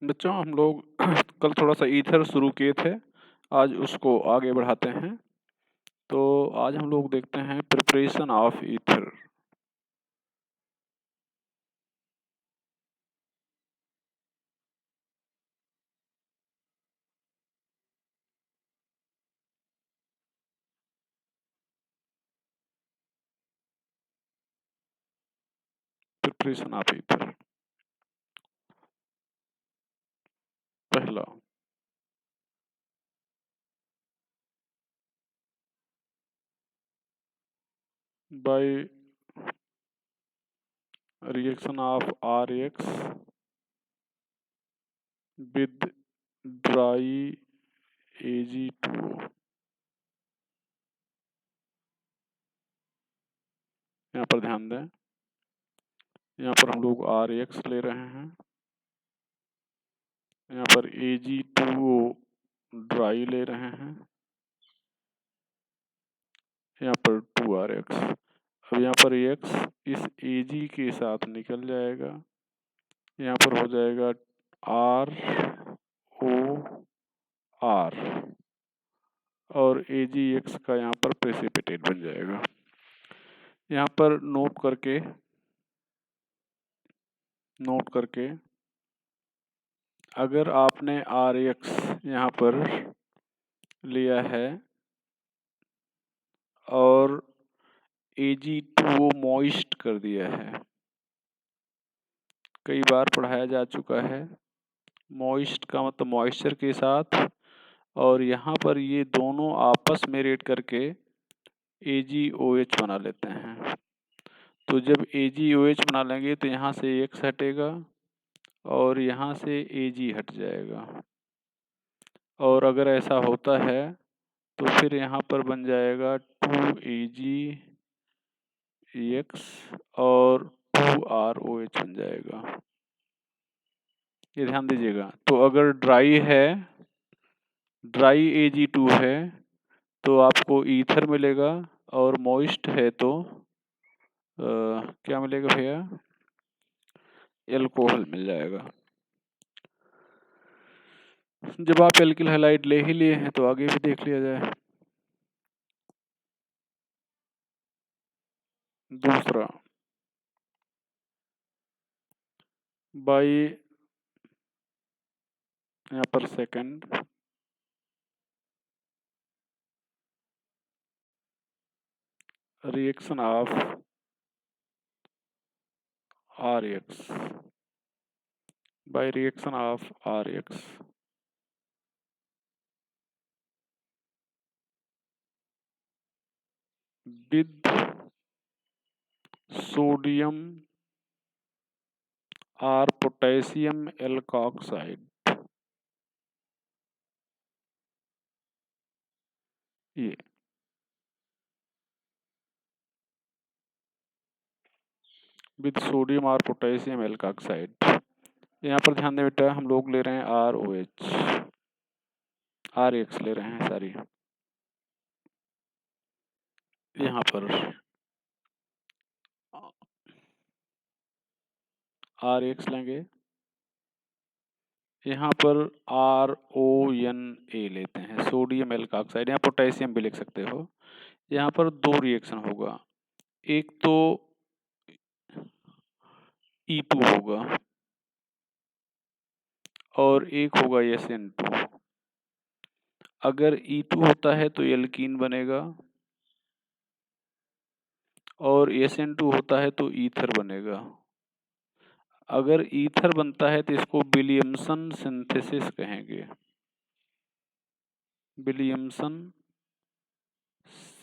बच्चों हम लोग कल थोड़ा सा ईथर शुरू किए थे, आज उसको आगे बढ़ाते हैं। तो आज हम लोग देखते हैं preparation of ether. Preparation of ether पहला, by reaction of RX with dry AgO। यहाँ पर ध्यान दें, यहाँ पर हम लोग RX ले रहे हैं, यहाँ पर Ag2O ड्राई ले रहे हैं, यहाँ पर 2RX। अब यहाँ पर X इस Ag के साथ निकल जाएगा, यहाँ पर हो जाएगा ROR और AgX का यहाँ पर प्रेसिपिटेट बन जाएगा। यहाँ पर नोट करके अगर आपने RX यहाँ पर लिया है और Ag2O मॉइस्ट कर दिया है, कई बार पढ़ाया जा चुका है। मॉइस्ट का मतलब मॉइस्चर के साथ, और यहाँ पर ये दोनों आपस में रिएक्ट करके AgOH बना लेते हैं। तो जब AgOH बना लेंगे तो यहाँ से X हटेगा और यहाँ से Ag हट जाएगा, और अगर ऐसा होता है तो फिर यहाँ पर बन जाएगा 2AgX और 2ROH बन जाएगा। ये ध्यान दीजिएगा। तो अगर ड्राई Ag2 है तो आपको ईथर मिलेगा, और मॉइस्ट है तो क्या मिलेगा भैया? एल्कोहल मिल जाएगा। जब आप एल्किल हैलाइड ले ही लिए हैं तो आगे भी देख लिया जाए। दूसरा, बाय यहाँ पर second reaction of RX by reaction of RX with sodium or potassium alkoxide। ये विद सोडियम और पोटेशियम एल्कोक्साइड। यहाँ पर ध्यान दें बेटा, हम लोग ले रहे हैं RX ले रहे हैं, सॉरी। यहाँ पर RX लेंगे, यहाँ पर RONA लेते हैं, सोडियम एल्कोक्साइड। यहाँ पोटेशियम भी लिख सकते हो। यहाँ पर दो रिएक्शन होगा, एक तो E2 होगा और एक होगा SN2। अगर E2 होता है तो एल्कीन बनेगा, और SN2 होता है तो ईथर बनेगा। अगर ईथर बनता है तो इसको विलियमसन सिंथेसिस कहेंगे। Williamson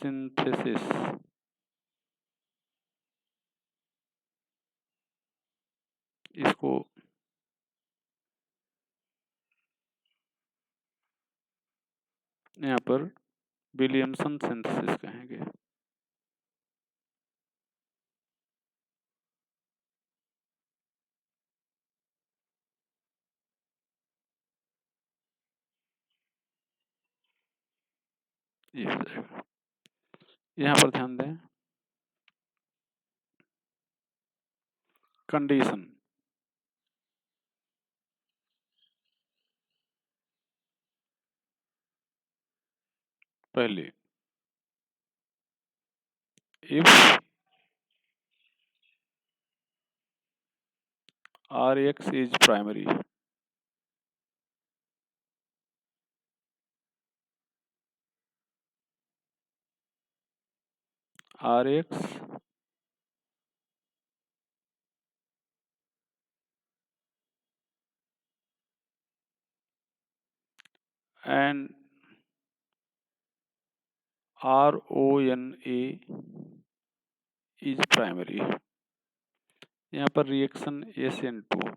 synthesis. इसको यहाँ पर विलियमसन सिंथेसिस कहेंगे। ये हो जाएगा। यहाँ पर ध्यान दें, कंडीशन पहली, if Rx is primary, Rx and RONA is primary। यहाँ पर रिएक्शन SN2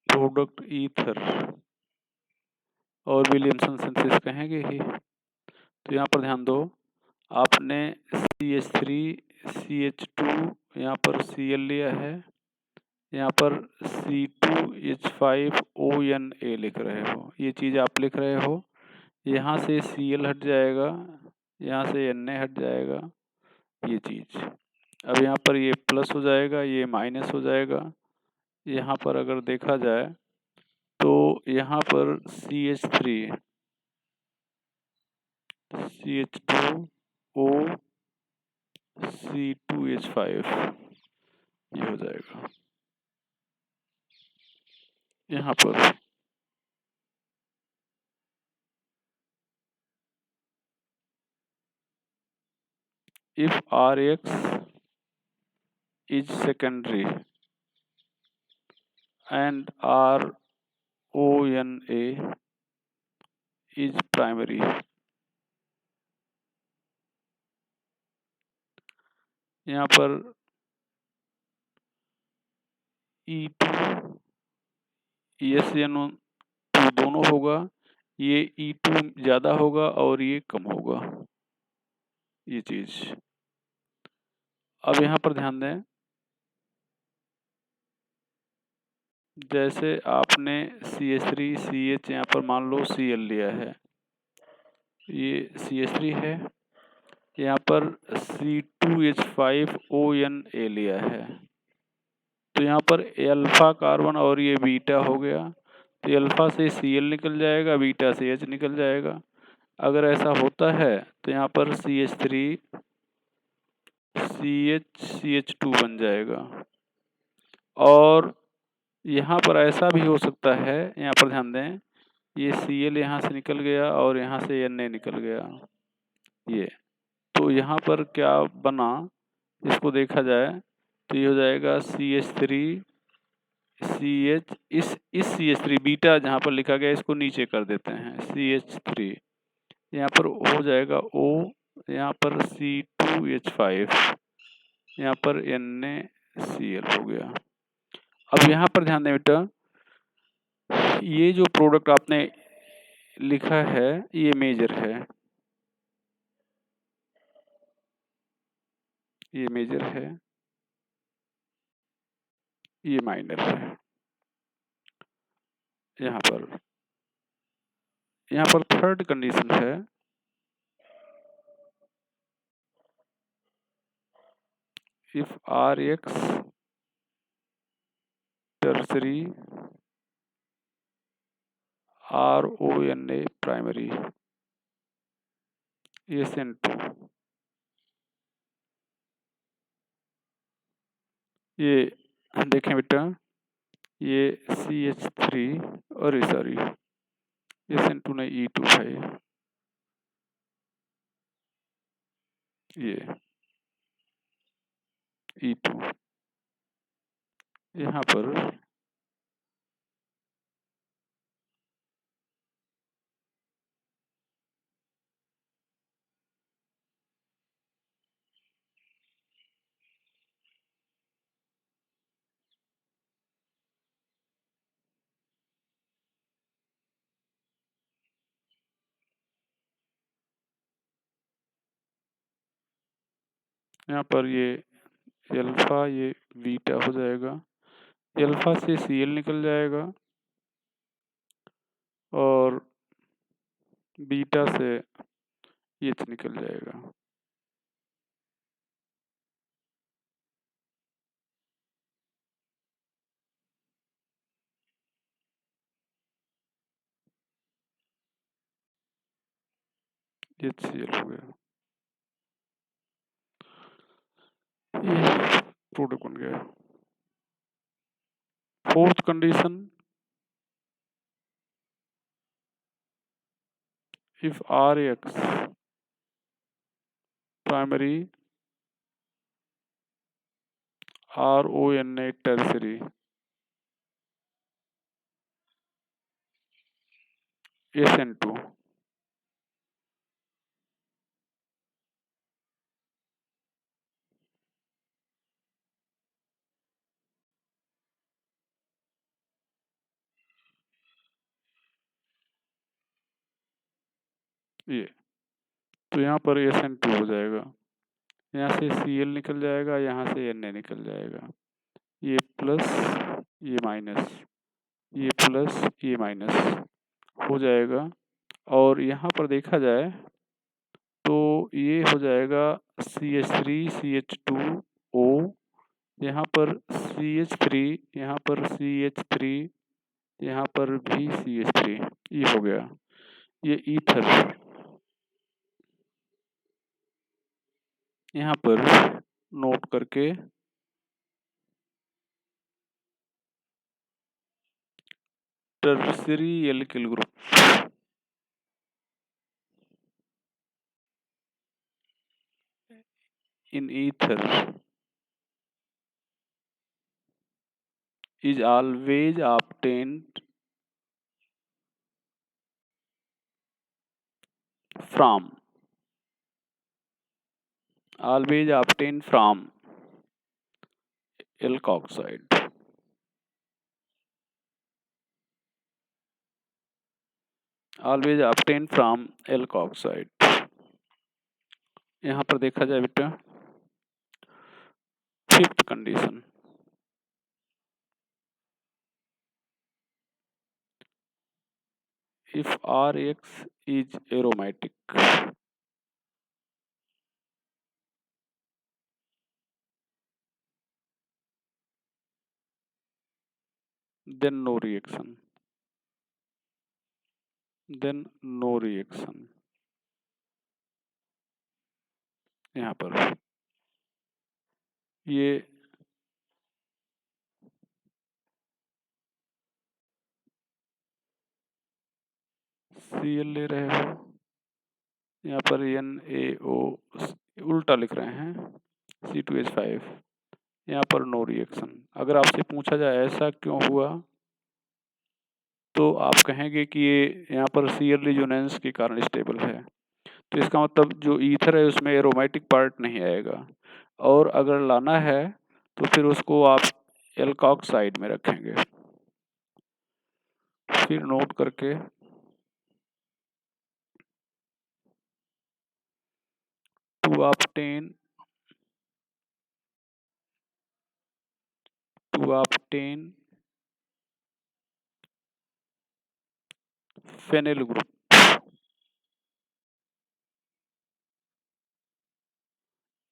प्रोडक्ट ईथर और विलियमसन सिंथेसिस कहेंगे ही। तो यहाँ पर ध्यान दो, आपने CH3 CH2 यहाँ पर Cl लिया है, यहाँ पर C2H5ONA लिख रहे हो, ये चीज़ आप लिख रहे हो। यहाँ से Cl हट जाएगा, यहाँ से Na हट जाएगा, ये चीज़। अब यहाँ पर ये प्लस हो जाएगा, ये माइनस हो जाएगा। यहाँ पर अगर देखा जाए तो यहाँ पर CH3 CH2O C2H5 ये हो जाएगा। यहाँ पर if Rx is secondary and RONA is primary, यहाँ पर E2 SN2 दोनों होगा, ये E2 ज़्यादा होगा और ये कम होगा, ये चीज़। अब यहाँ पर ध्यान दें, जैसे आपने CH3 CH यहाँ पर मान लो Cl लिया है, ये CH3 है, यहाँ पर C2H5ONA लिया है, तो यहाँ पर अल्फा कार्बन और ये बीटा हो गया, तो अल्फा से Cl निकल जाएगा, बीटा से H निकल जाएगा। अगर ऐसा होता है तो यहाँ पर CH3 CH2 बन जाएगा। और यहाँ पर ऐसा भी हो सकता है, यहाँ पर ध्यान दें, ये Cl यहाँ से निकल गया और यहाँ से Na निकल गया, ये तो यहाँ पर क्या बना, इसको देखा जाए तो ये हो जाएगा CH3 CH, इस CH3 बीटा जहाँ पर लिखा गया इसको नीचे कर देते हैं, CH3 यहाँ पर हो जाएगा O, यहाँ पर C2H5, यहाँ पर NaCl हो गया। अब यहाँ पर ध्यान दें बेटा, ये जो प्रोडक्ट आपने लिखा है ये मेजर है, ये मेजर है, ये माइनर है। यहाँ पर थर्ड कंडीशन है, if Rx tertiary RONA primary SN2, ये देखें बेटा, ये CH3 और सॉरी SN2 ने E2 है, ये E2 यहाँ पर ये अल्फा ये बीटा हो जाएगा, अल्फा से Cl निकल जाएगा और बीटा से H निकल जाएगा। HCl हो गया, ये प्रोडक्ट बन गया। Fourth condition, if RX primary RONA tertiary SN2, ये तो यहाँ पर SN2 हो जाएगा, यहाँ से Cl निकल जाएगा, यहाँ से Na निकल जाएगा, ये प्लस ये माइनस, ये प्लस ये माइनस हो जाएगा। और यहाँ पर देखा जाए तो ये हो जाएगा CH3 CH2O, यहाँ पर CH3, यहाँ पर CH3, यहाँ पर भी CH3, ये हो गया। ये ईथर यहाँ पर नोट करके tertiary alkyl group in ether is always obtained from elk oxide. Always obtained from elk oxide. यहाँ पर देखा जाए बेटा, fifth condition, if RX is aromatic, then no reaction. यहाँ पर ये Cl ले रहे हो, यहाँ पर NaO उल्टा लिख रहे हैं, C2H5, यहाँ पर नो रिएक्शन। अगर आपसे पूछा जाए ऐसा क्यों हुआ, तो आप कहेंगे कि ये यहाँ पर Cl रिजोनेंस के कारण स्टेबल है, तो इसका मतलब जो ईथर है उसमें एरोमेटिक पार्ट नहीं आएगा, और अगर लाना है तो फिर उसको आप एल्कोक्साइड में रखेंगे। फिर नोट करके to obtain phenyl group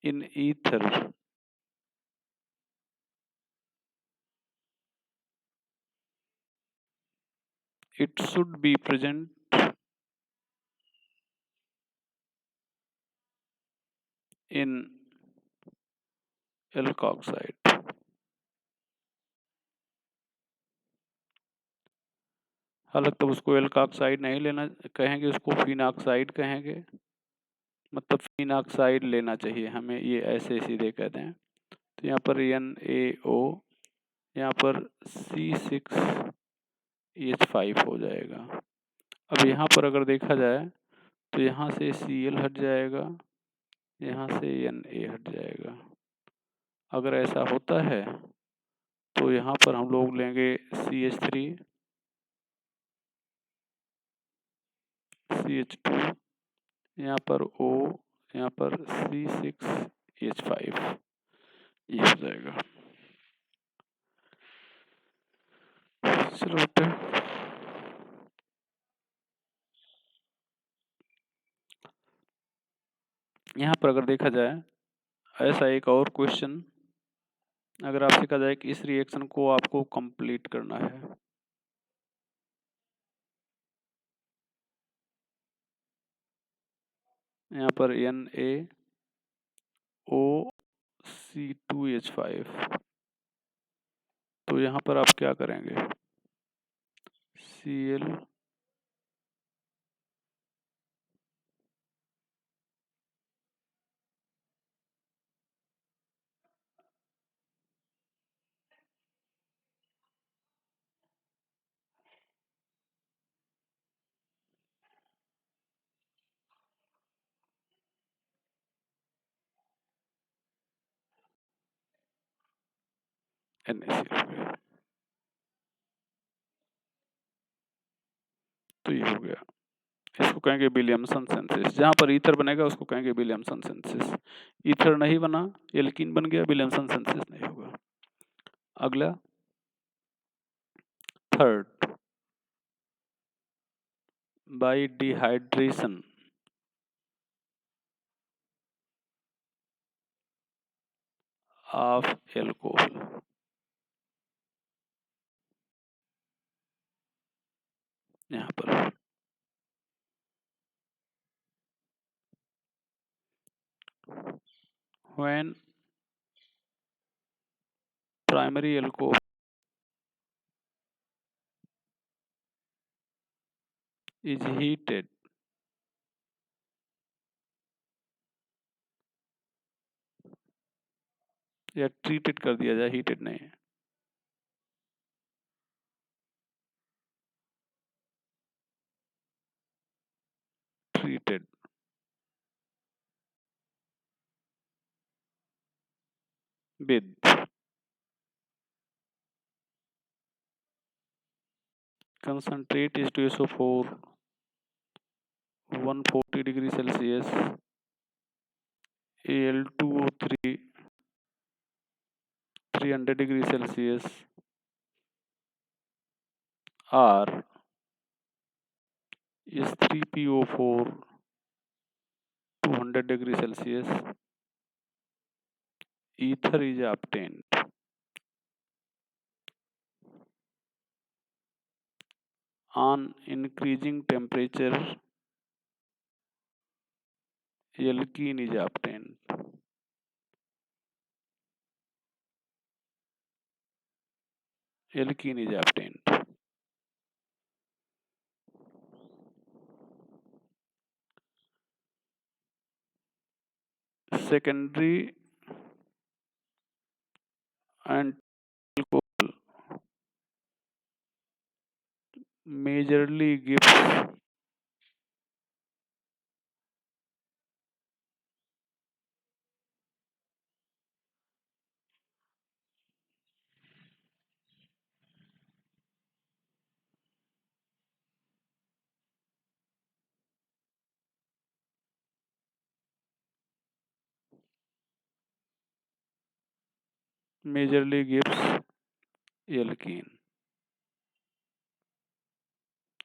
in ether, it should be present in alkoxide. हालांकि तब उसको एल्कोक्साइड नहीं लेना कहेंगे, उसको फिनॉक्साइड कहेंगे, मतलब फिनॉक्साइड लेना चाहिए हमें, ये ऐसे सीधे कहते हैं। तो यहाँ पर NaO, यहाँ पर C6H5 हो जाएगा। अब यहाँ पर अगर देखा जाए तो यहाँ से Cl हट जाएगा, यहाँ से Na हट जाएगा। अगर ऐसा होता है तो यहाँ पर हम लोग लेंगे CH3 CH2, यहाँ पर O, यहाँ पर C6H5, ये हो जाएगा। चलो बेटे, यहाँ पर अगर देखा जाए ऐसा एक और क्वेश्चन, अगर आपसे कहा जाए कि इस रिएक्शन को आपको कंप्लीट करना है, यहाँ पर NaOC2H5। तो यहाँ पर आप क्या करेंगे, Cl NaCl हो गया। तो ये हो गया, इसको कहेंगे विलियमसन सिंथेसिस। जहाँ पर ईथर बनेगा उसको कहेंगे विलियमसन सिंथेसिस। ईथर नहीं बना, एल्कीन बन गया, विलियमसन सिंथेसिस नहीं होगा। अगला third, bye dehydration of alcohol. यहाँ पर when primary alcohol is heated या ट्रीटेड कर दिया जाए, हीटेड नहीं, treated with concentrate H2SO4 140 degree Celsius, Al2O3 300 degree Celsius, or H3PO4 200 degree Celsius, ether is obtained on increasing temperature. Alkene is obtained. Alkene is obtained. Secondary and alcohol majorly gives alkene।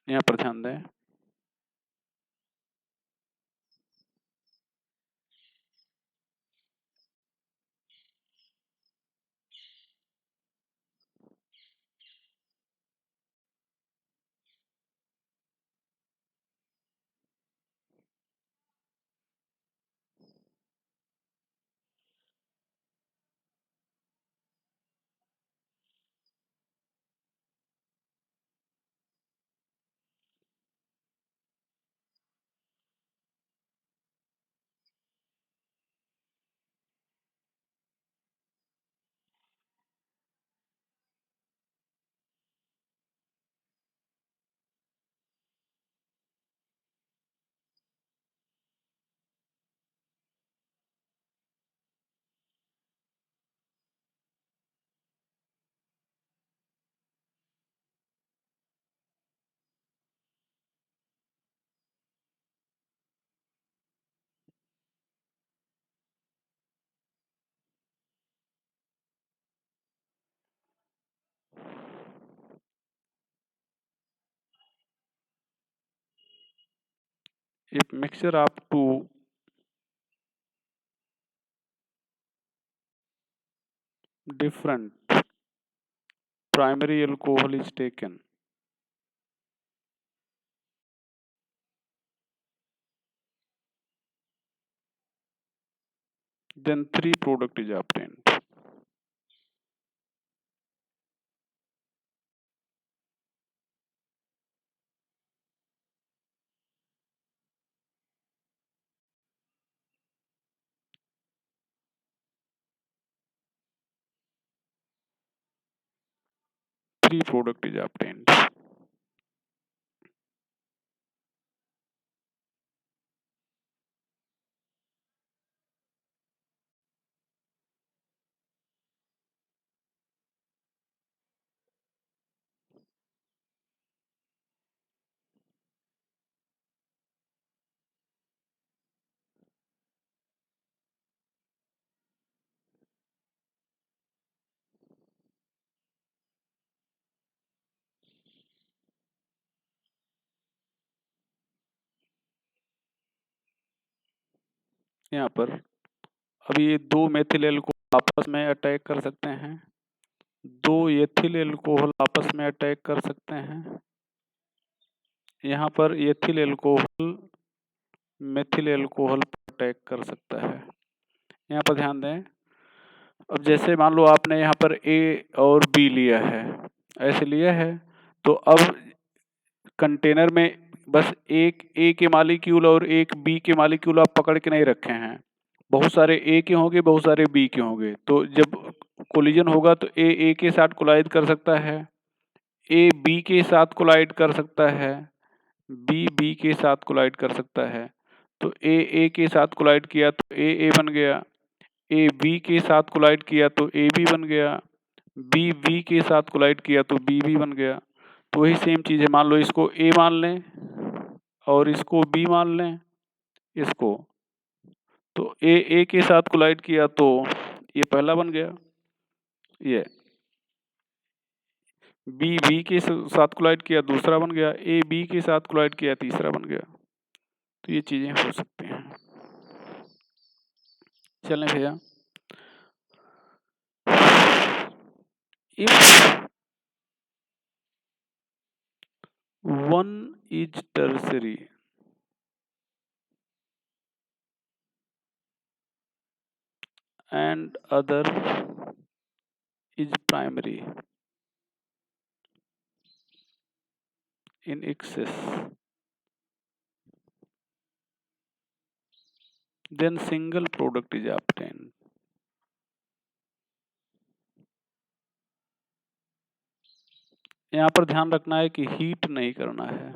यहाँ पर ध्यान दें, if mixture of two different primary alcohol is taken, then 3 product is obtained. Three product is obtained. यहाँ पर अब ये 2 methyl alcohol आपस में अटैक कर सकते हैं, 2 एथिल एल्कोहल आपस में अटैक कर सकते हैं। यहाँ पर एथिल एल्कोहल मेथिल एल्कोहल पर अटैक कर सकता है। यहाँ पर ध्यान दें, अब जैसे मान लो आपने यहाँ पर ए और बी लिया है, ऐसे लिया है, तो अब कंटेनर में बस एक ए के मालिक्यूल और एक बी के मालिक्यूल आप पकड़ के नहीं रखे हैं, बहुत सारे ए के होंगे, बहुत सारे बी के होंगे। तो जब कोलिजन होगा तो ए के साथ कोलाइड कर सकता है, ए बी के साथ कोलाइड कर सकता है, बी के साथ कोलाइड कर सकता है। तो ए के साथ कोलाइड किया तो ए बन गया, ए बी के साथ कोलाइड किया तो ए बी बन गया, बी के साथ कोलाइड किया तो बी बन गया। तो वही सेम चीज़ है, मान लो इसको ए मान लें और इसको बी मान लें, इसको तो ए के साथ कोलाइड किया तो ये पहला बन गया, ये बी के साथ कोलाइड किया दूसरा बन गया, ए बी के साथ कोलाइड किया तीसरा बन गया। तो ये चीज़ें हो सकती हैं। चलें भैया, if one is tertiary and other is primary in excess, then single product is obtained. यहाँ पर ध्यान रखना है कि हीट नहीं करना है।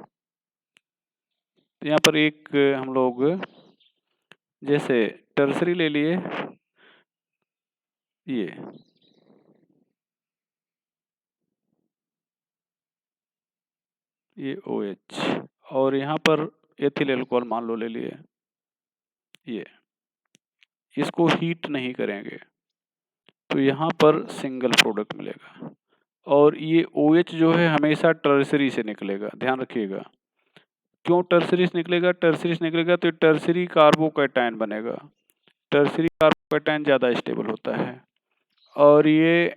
तो यहाँ पर एक हम लोग जैसे टर्सरी ले लिए, ये OH, और यहाँ पर एथिल एल्कोहल मान लो ले लिए, ये इसको हीट नहीं करेंगे तो यहाँ पर सिंगल प्रोडक्ट मिलेगा। और ये OH जो है हमेशा टर्सरी से निकलेगा, ध्यान रखिएगा। क्यों टर्सरी से निकलेगा? टर्सरी से निकलेगा तो टर्सरी कार्बोकैटायन बनेगा, टर्सरी कार्बोकैटायन ज़्यादा स्टेबल होता है। और ये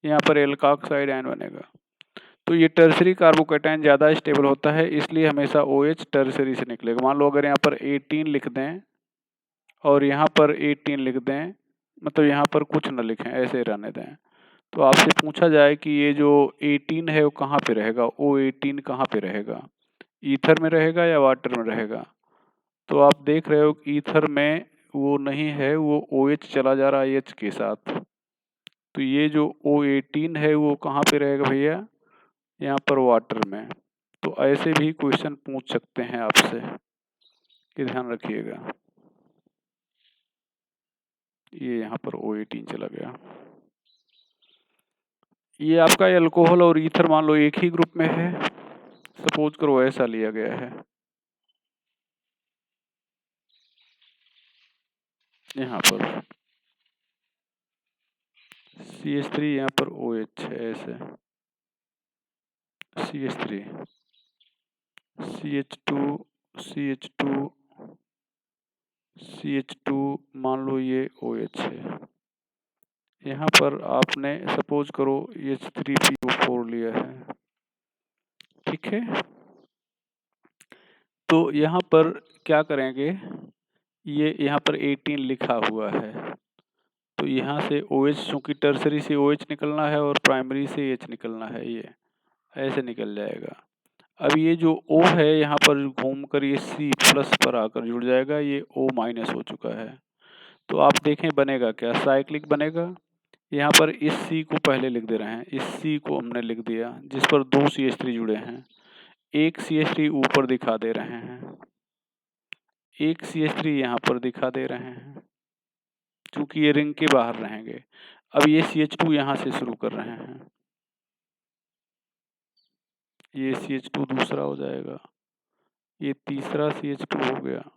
यहाँ पर एल्काक्साइड आयन बनेगा, तो ये टर्सरी कार्बोकैटायन ज़्यादा स्टेबल होता है, इसलिए हमेशा OH टर्सरी से निकलेगा। मान लो अगर यहाँ पर 18 लिख दें और यहाँ पर 18 लिख दें, मतलब यहाँ पर कुछ न लिखें, ऐसे रहने दें, तो आपसे पूछा जाए कि ये जो 18 है वो कहाँ पे रहेगा, O18 कहाँ पे रहेगा, ईथर में रहेगा या वाटर में रहेगा? तो आप देख रहे हो कि ईथर में वो नहीं है, वो OH चला जा रहा है H के साथ। तो ये जो O18 है वो कहाँ पे रहेगा भैया? यहाँ पर वाटर में। तो ऐसे भी क्वेश्चन पूछ सकते हैं आपसे, ये ध्यान रखिएगा। ये यहाँ पर O18 चला गया। ये आपका अल्कोहल और ईथर मान लो एक ही ग्रुप में है, सपोज करो ऐसा लिया गया है। यहाँ पर CH3, यहाँ पर OH है, ऐसे CH3, CH2, CH2, CH2, मान लो ये OH है। यहाँ पर आपने सपोज करो H3PO4 लिया है, ठीक है। तो यहाँ पर क्या करेंगे ये यहाँ पर 18 लिखा हुआ है, तो यहाँ से OH, चूँकि टर्सरी से OH निकलना है और प्राइमरी से H निकलना है, ये ऐसे निकल जाएगा। अब ये जो O है यहाँ पर घूमकर ये C+ पर आकर जुड़ जाएगा, ये O- हो चुका है। तो आप देखें बनेगा क्या, साइक्लिक बनेगा। यहाँ पर इस C को पहले लिख दे रहे हैं, इस C को हमने लिख दिया जिस पर 2 CH3 जुड़े हैं, एक CH3 ऊपर दिखा दे रहे हैं, एक CH3 यहाँ पर दिखा दे रहे हैं, क्योंकि ये रिंग के बाहर रहेंगे। अब ये CH2 यहाँ से शुरू कर रहे हैं, ये CH2 दूसरा हो जाएगा, ये तीसरा CH2 हो गया,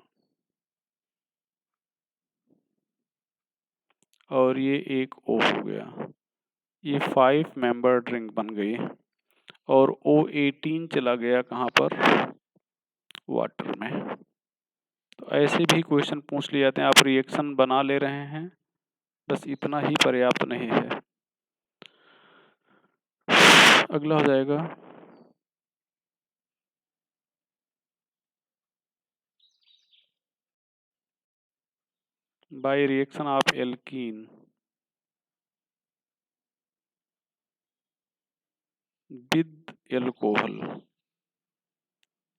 और ये एक O हो गया। ये 5 मेंबर्ड रिंग बन गई और O18 चला गया कहाँ पर, वाटर में। तो ऐसे भी क्वेश्चन पूछ लिए जाते हैं, आप रिएक्शन बना ले रहे हैं, बस इतना ही पर्याप्त नहीं है। अगला हो जाएगा bye reaction of alkene with alcohol.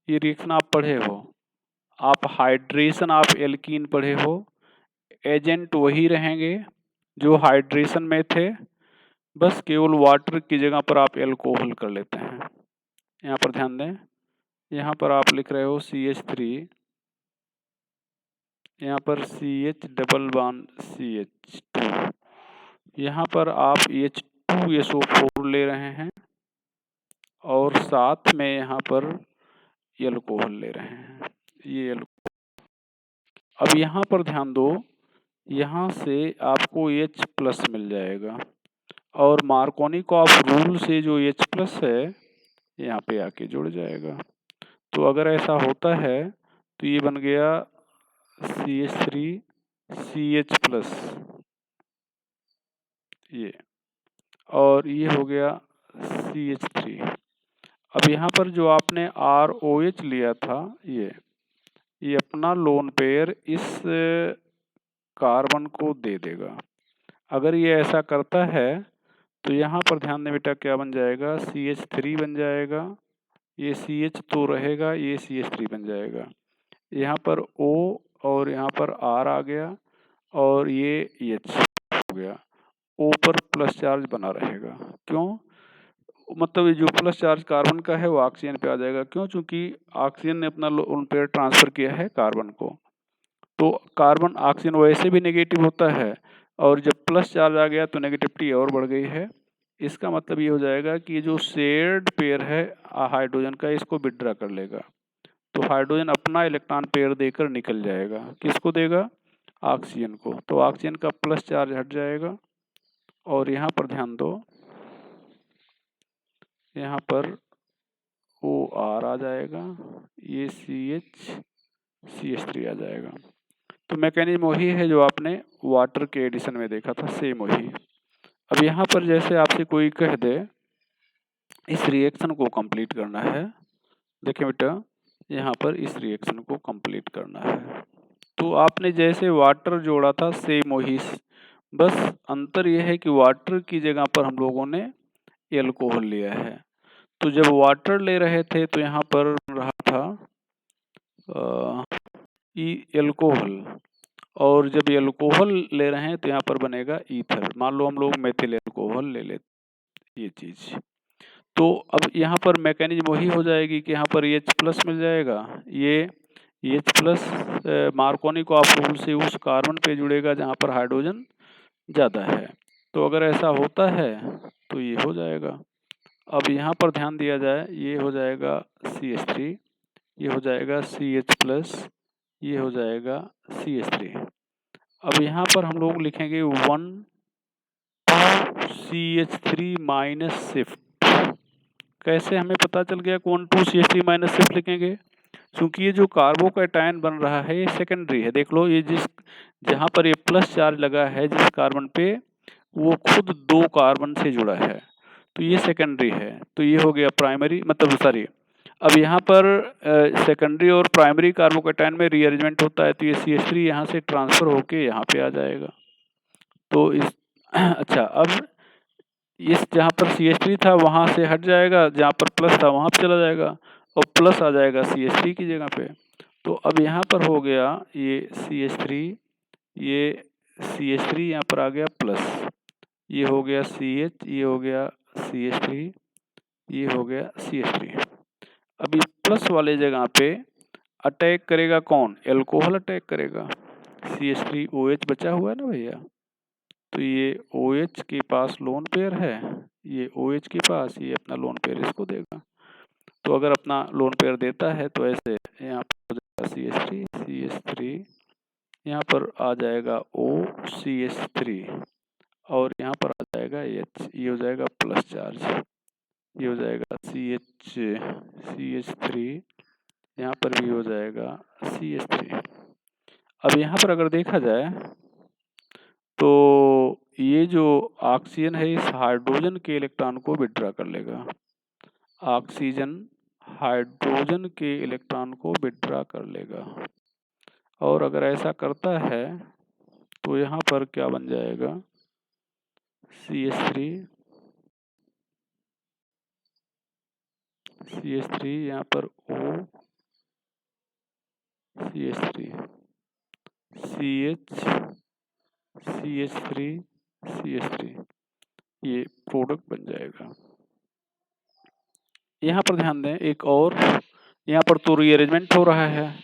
ये रिएक्शन आप पढ़े हो, आप हाइड्रेशन ऑफ एल्कीन पढ़े हो, एजेंट वही रहेंगे जो हाइड्रेशन में थे, बस केवल वाटर की जगह पर आप एल्कोहल कर लेते हैं। यहाँ पर ध्यान दें, यहाँ पर आप लिख रहे हो CH3, यहाँ पर CH डबल बॉन्ड CH2, यहाँ पर आप H2SO4 ले रहे हैं और साथ में यहाँ पर एल्कोहल ले रहे हैं, ये अब यहाँ पर ध्यान दो, यहाँ से आपको H+ मिल जाएगा और मार्कोनिकॉफ रूल से जो H+ है यहाँ पे आके जुड़ जाएगा। तो अगर ऐसा होता है तो ये बन गया CH3 CH+, ये, और ये हो गया CH3। अब यहाँ पर जो आपने ROH लिया था, ये अपना लोन पेयर इस कार्बन को दे देगा। अगर ये ऐसा करता है तो यहाँ पर ध्यान दें बेटा, क्या बन जाएगा, CH3 बन जाएगा, ये CH तो रहेगा, ये CH3 बन जाएगा, यहाँ पर O और यहाँ पर R आ गया और ये H हो गया। O पर प्लस चार्ज बना रहेगा, क्यों, मतलब ये जो प्लस चार्ज कार्बन का है वो ऑक्सीजन पे आ जाएगा, क्यों, चूंकि ऑक्सीजन ने अपना लोन पेयर ट्रांसफर किया है कार्बन को। तो कार्बन ऑक्सीजन वैसे भी नेगेटिव होता है, और जब प्लस चार्ज आ गया तो नेगेटिविटी और बढ़ गई है। इसका मतलब ये हो जाएगा कि जो शेयर्ड पेयर है हाइड्रोजन का, इसको विड्रॉ कर लेगा, तो हाइड्रोजन अपना इलेक्ट्रॉन पेयर देकर निकल जाएगा, किसको देगा, ऑक्सीजन को। तो ऑक्सीजन का प्लस चार्ज हट जाएगा और यहाँ पर ध्यान दो, यहाँ पर OR आ जाएगा, ये CH3 आ जाएगा। तो मैकेनिज्म वही है जो आपने वाटर के एडिशन में देखा था, सेम वही। अब यहाँ पर जैसे आपसे कोई कह दे इस रिएक्शन को कंप्लीट करना है, देखिए बेटा यहाँ पर इस रिएक्शन को कंप्लीट करना है, तो आपने जैसे वाटर जोड़ा था सेम वही, बस अंतर यह है कि वाटर की जगह पर हम लोगों ने एल्कोहल लिया है। तो जब वाटर ले रहे थे तो यहाँ पर रहा था एल्कोहल, और जब एल्कोहल ले रहे हैं तो यहाँ पर बनेगा ईथर। मान लो हम लोग मेथिल एल्कोहल ले लेते, ये चीज, तो अब यहाँ पर मैकेनिज्म वही हो जाएगी कि यहाँ पर H+ मिल जाएगा, ये H+ मार्कोनिकॉफ रूल से उस कार्बन पे जुड़ेगा जहाँ पर हाइड्रोजन ज़्यादा है। तो अगर ऐसा होता है तो ये हो जाएगा। अब यहाँ पर ध्यान दिया जाए, ये हो जाएगा CH3, ये हो जाएगा CH+, ये हो जाएगा CH3। अब यहाँ पर हम लोग लिखेंगे 1 CH3 माइनस शिफ्ट। कैसे हमें पता चल गया कि 1 CH3 माइनस शिफ्ट लिखेंगे, क्योंकि ये जो कार्बोकैटायन बन रहा है ये सेकेंडरी है। देख लो, ये जहाँ पर ये प्लस चार्ज लगा है जिस कार्बन पे, वो खुद 2 कार्बन से जुड़ा है, तो ये सेकेंडरी है। तो ये हो गया प्राइमरी, मतलब सॉरी, अब यहाँ पर सेकेंडरी और प्राइमरी कार्बोकेटायन में रीअरेंजमेंट होता है, तो ये CH3 यहाँ से ट्रांसफर होके यहाँ पे आ जाएगा। तो इस अच्छा, अब इस जहाँ पर CH3 था वहाँ से हट जाएगा, जहाँ पर प्लस था वहाँ पे चला जाएगा और प्लस आ जाएगा CH3 की जगह पे। तो अब यहाँ पर हो गया ये CH3, ये CH3 यहाँ पर आ गया प्लस, ये हो गया CH, ये हो गया CH3, ये हो गया CH3। अभी प्लस वाले जगह पे अटैक करेगा कौन? एल्कोहल अटैक करेगा। CH3OH बचा हुआ है ना भैया, तो ये OH के पास लोन पेयर है, ये OH के पास, ये अपना लोन पेयर इसको देगा। तो अगर अपना लोन पेयर देता है तो ऐसे यहाँ पर हो जाएगा CH3, यहाँ पर आ जाएगा OCH3 और यहाँ पर आ जाएगा H, ये हो जाएगा प्लस चार्ज, ये हो जाएगा CH3, यहाँ पर भी हो जाएगा CH3। अब यहाँ पर अगर देखा जाए तो ये जो ऑक्सीजन है इस हाइड्रोजन के इलेक्ट्रॉन को विड्रॉ कर लेगा, ऑक्सीजन हाइड्रोजन के इलेक्ट्रॉन को विड्रॉ कर लेगा। और अगर ऐसा करता है तो यहाँ पर क्या बन जाएगा? CH3, यहाँ पर O, CH3, CH, CH3, CH3, ये प्रोडक्ट बन जाएगा। यहाँ पर ध्यान दें एक और, यहाँ पर तो रीअरेंजमेंट हो रहा है,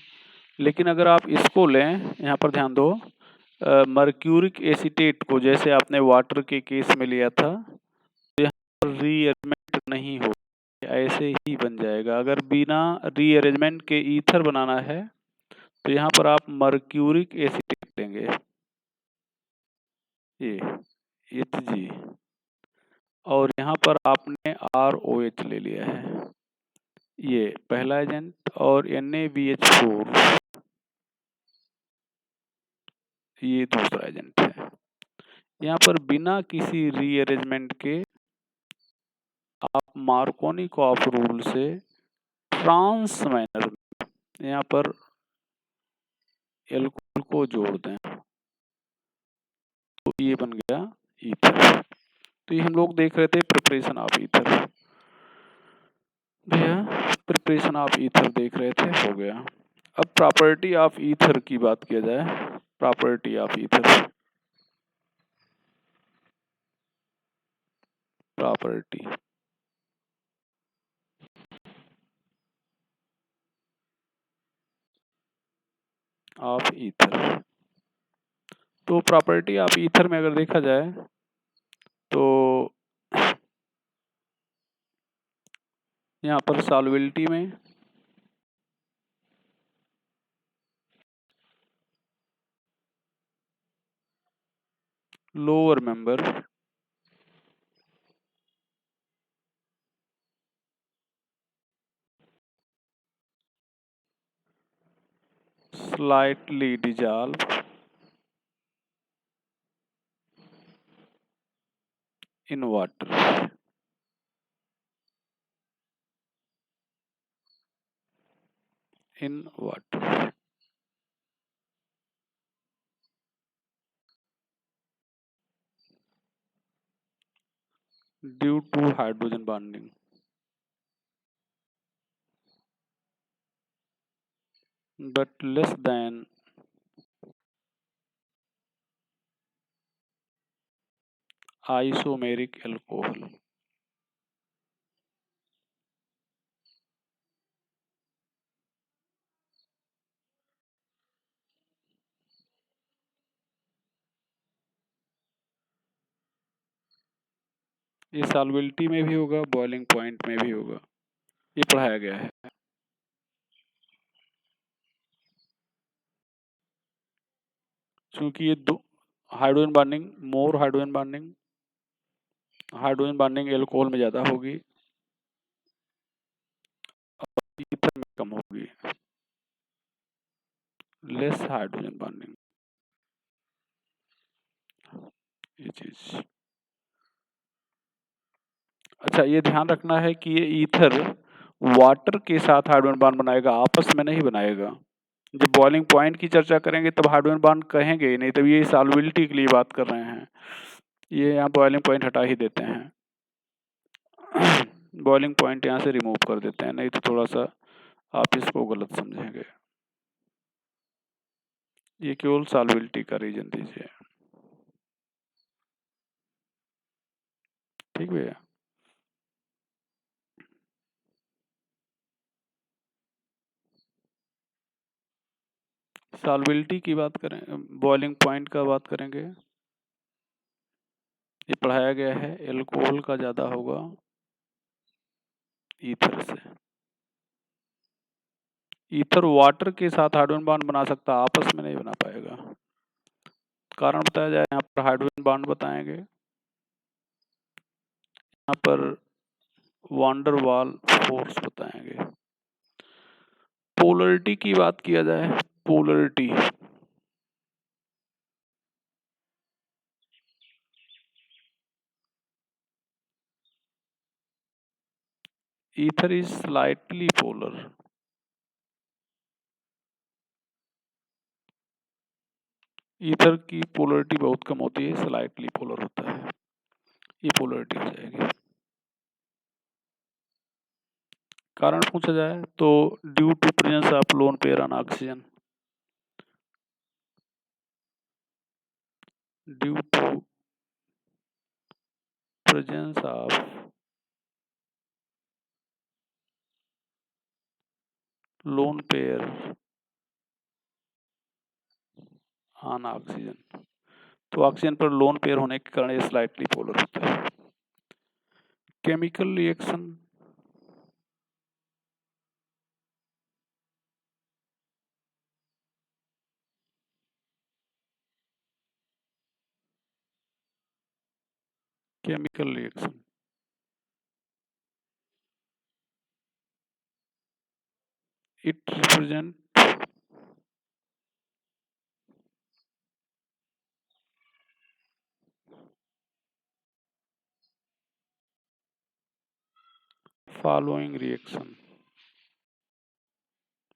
लेकिन अगर आप इसको लें, यहाँ पर ध्यान दो, मर्क्यूरिक एसीटेट को जैसे आपने वाटर के केस में लिया था, तो यहाँ पर रीअरेंजमेंट नहीं हो, ऐसे ही बन जाएगा। अगर बिना रीअरेंजमेंट के ईथर बनाना है तो यहाँ पर आप मर्क्यूरिक एसीटेट लेंगे, ये Hg, और यहाँ पर आपने ROH ले लिया है, ये पहला एजेंट, और NaBH4 ये दूसरा एजेंट है। यहाँ पर बिना किसी रीअरेंजमेंट के आप मार्कोनिकॉफ रूल से ट्रांस मैनर में यहाँ पर एल्कोहल को जोड़ दें, तो ये बन गया ईथर। तो ये हम लोग देख रहे थे प्रिपरेशन ऑफ ईथर, भैया प्रिपरेशन ऑफ ईथर देख रहे थे, हो गया। अब प्रॉपर्टी ऑफ ईथर की बात किया जाए, property of ether, property of ether. तो प्रॉपर्टी ऑफ ईथर में अगर देखा जाए तो यहाँ पर सॉल्युबिलिटी में lower member slightly dissolve in water, in water, due to hydrogen bonding, but less than isomeric alcohol. ये सॉल्युबिलिटी में भी होगा, बॉइलिंग पॉइंट में भी होगा, ये पढ़ाया गया है। क्योंकि ये दो hydrogen bonding, more hydrogen bonding alcohol में ज़्यादा होगी, ईथर में कम होगी, लेस हाइड्रोजन बॉन्डिंग, ये चीज़। अच्छा, ये ध्यान रखना है कि ये ईथर वाटर के साथ हाइड्रोजन बॉन्ड बनाएगा, आपस में नहीं बनाएगा। जब बॉइलिंग पॉइंट की चर्चा करेंगे तब हाइड्रोजन बॉन्ड कहेंगे, नहीं तब ये सॉल्युबिलिटी के लिए बात कर रहे हैं। ये यहाँ बॉइलिंग पॉइंट हटा ही देते हैं, बॉइलिंग पॉइंट यहाँ से रिमूव कर देते हैं, नहीं तो थोड़ा सा आप इसको गलत समझेंगे। ये केवल सॉल्युबिलिटी का रीजन दीजिए, ठीक भैया। सॉल्युबिलिटी की बात करें, बॉइलिंग पॉइंट का बात करेंगे। ये पढ़ाया गया है एल्कोहल का ज़्यादा होगा ईथर से। ईथर वाटर के साथ हाइड्रोजन बॉन्ड बना सकता, आपस में नहीं बना पाएगा। कारण बताया जाए, यहाँ पर हाइड्रोजन बॉन्ड बताएंगे, यहाँ पर वांडर वाल फोर्स बताएंगे। पोलरिटी की बात किया जाए, polarity ether is slightly polar. Ether की पोलरिटी बहुत कम होती है, स्लाइटली पोलर होता है, ये पोलरिटी हो जाएगी। कारण पूछा जाए तो due to presence of lone pair on oxygen, due to presence of lone pair on oxygen, तो ऑक्सीजन पर लोन पेयर होने के कारण ये स्लाइटली पोलर होता है। Chemical reaction, chemical reaction it represent following reaction।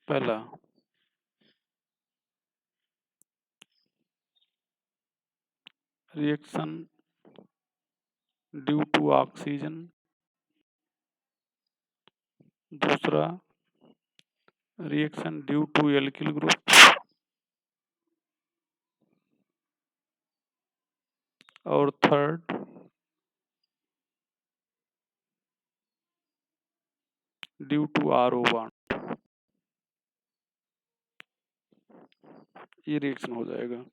पहला, रिएक्शन ड्यू टू ऑक्सीजन, दूसरा reaction due to alkyl group, और third due to R O bond. ये रिएक्शन हो जाएगा।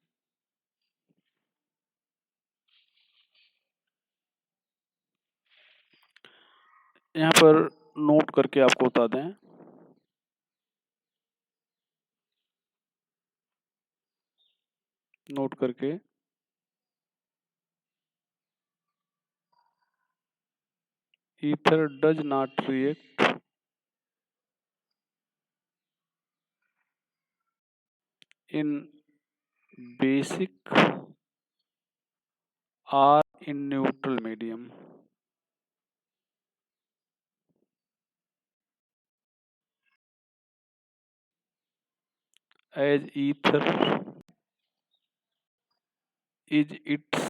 यहाँ पर नोट करके आपको बता दें, नोट करके ether does not react in basic or in neutral medium। as ether is its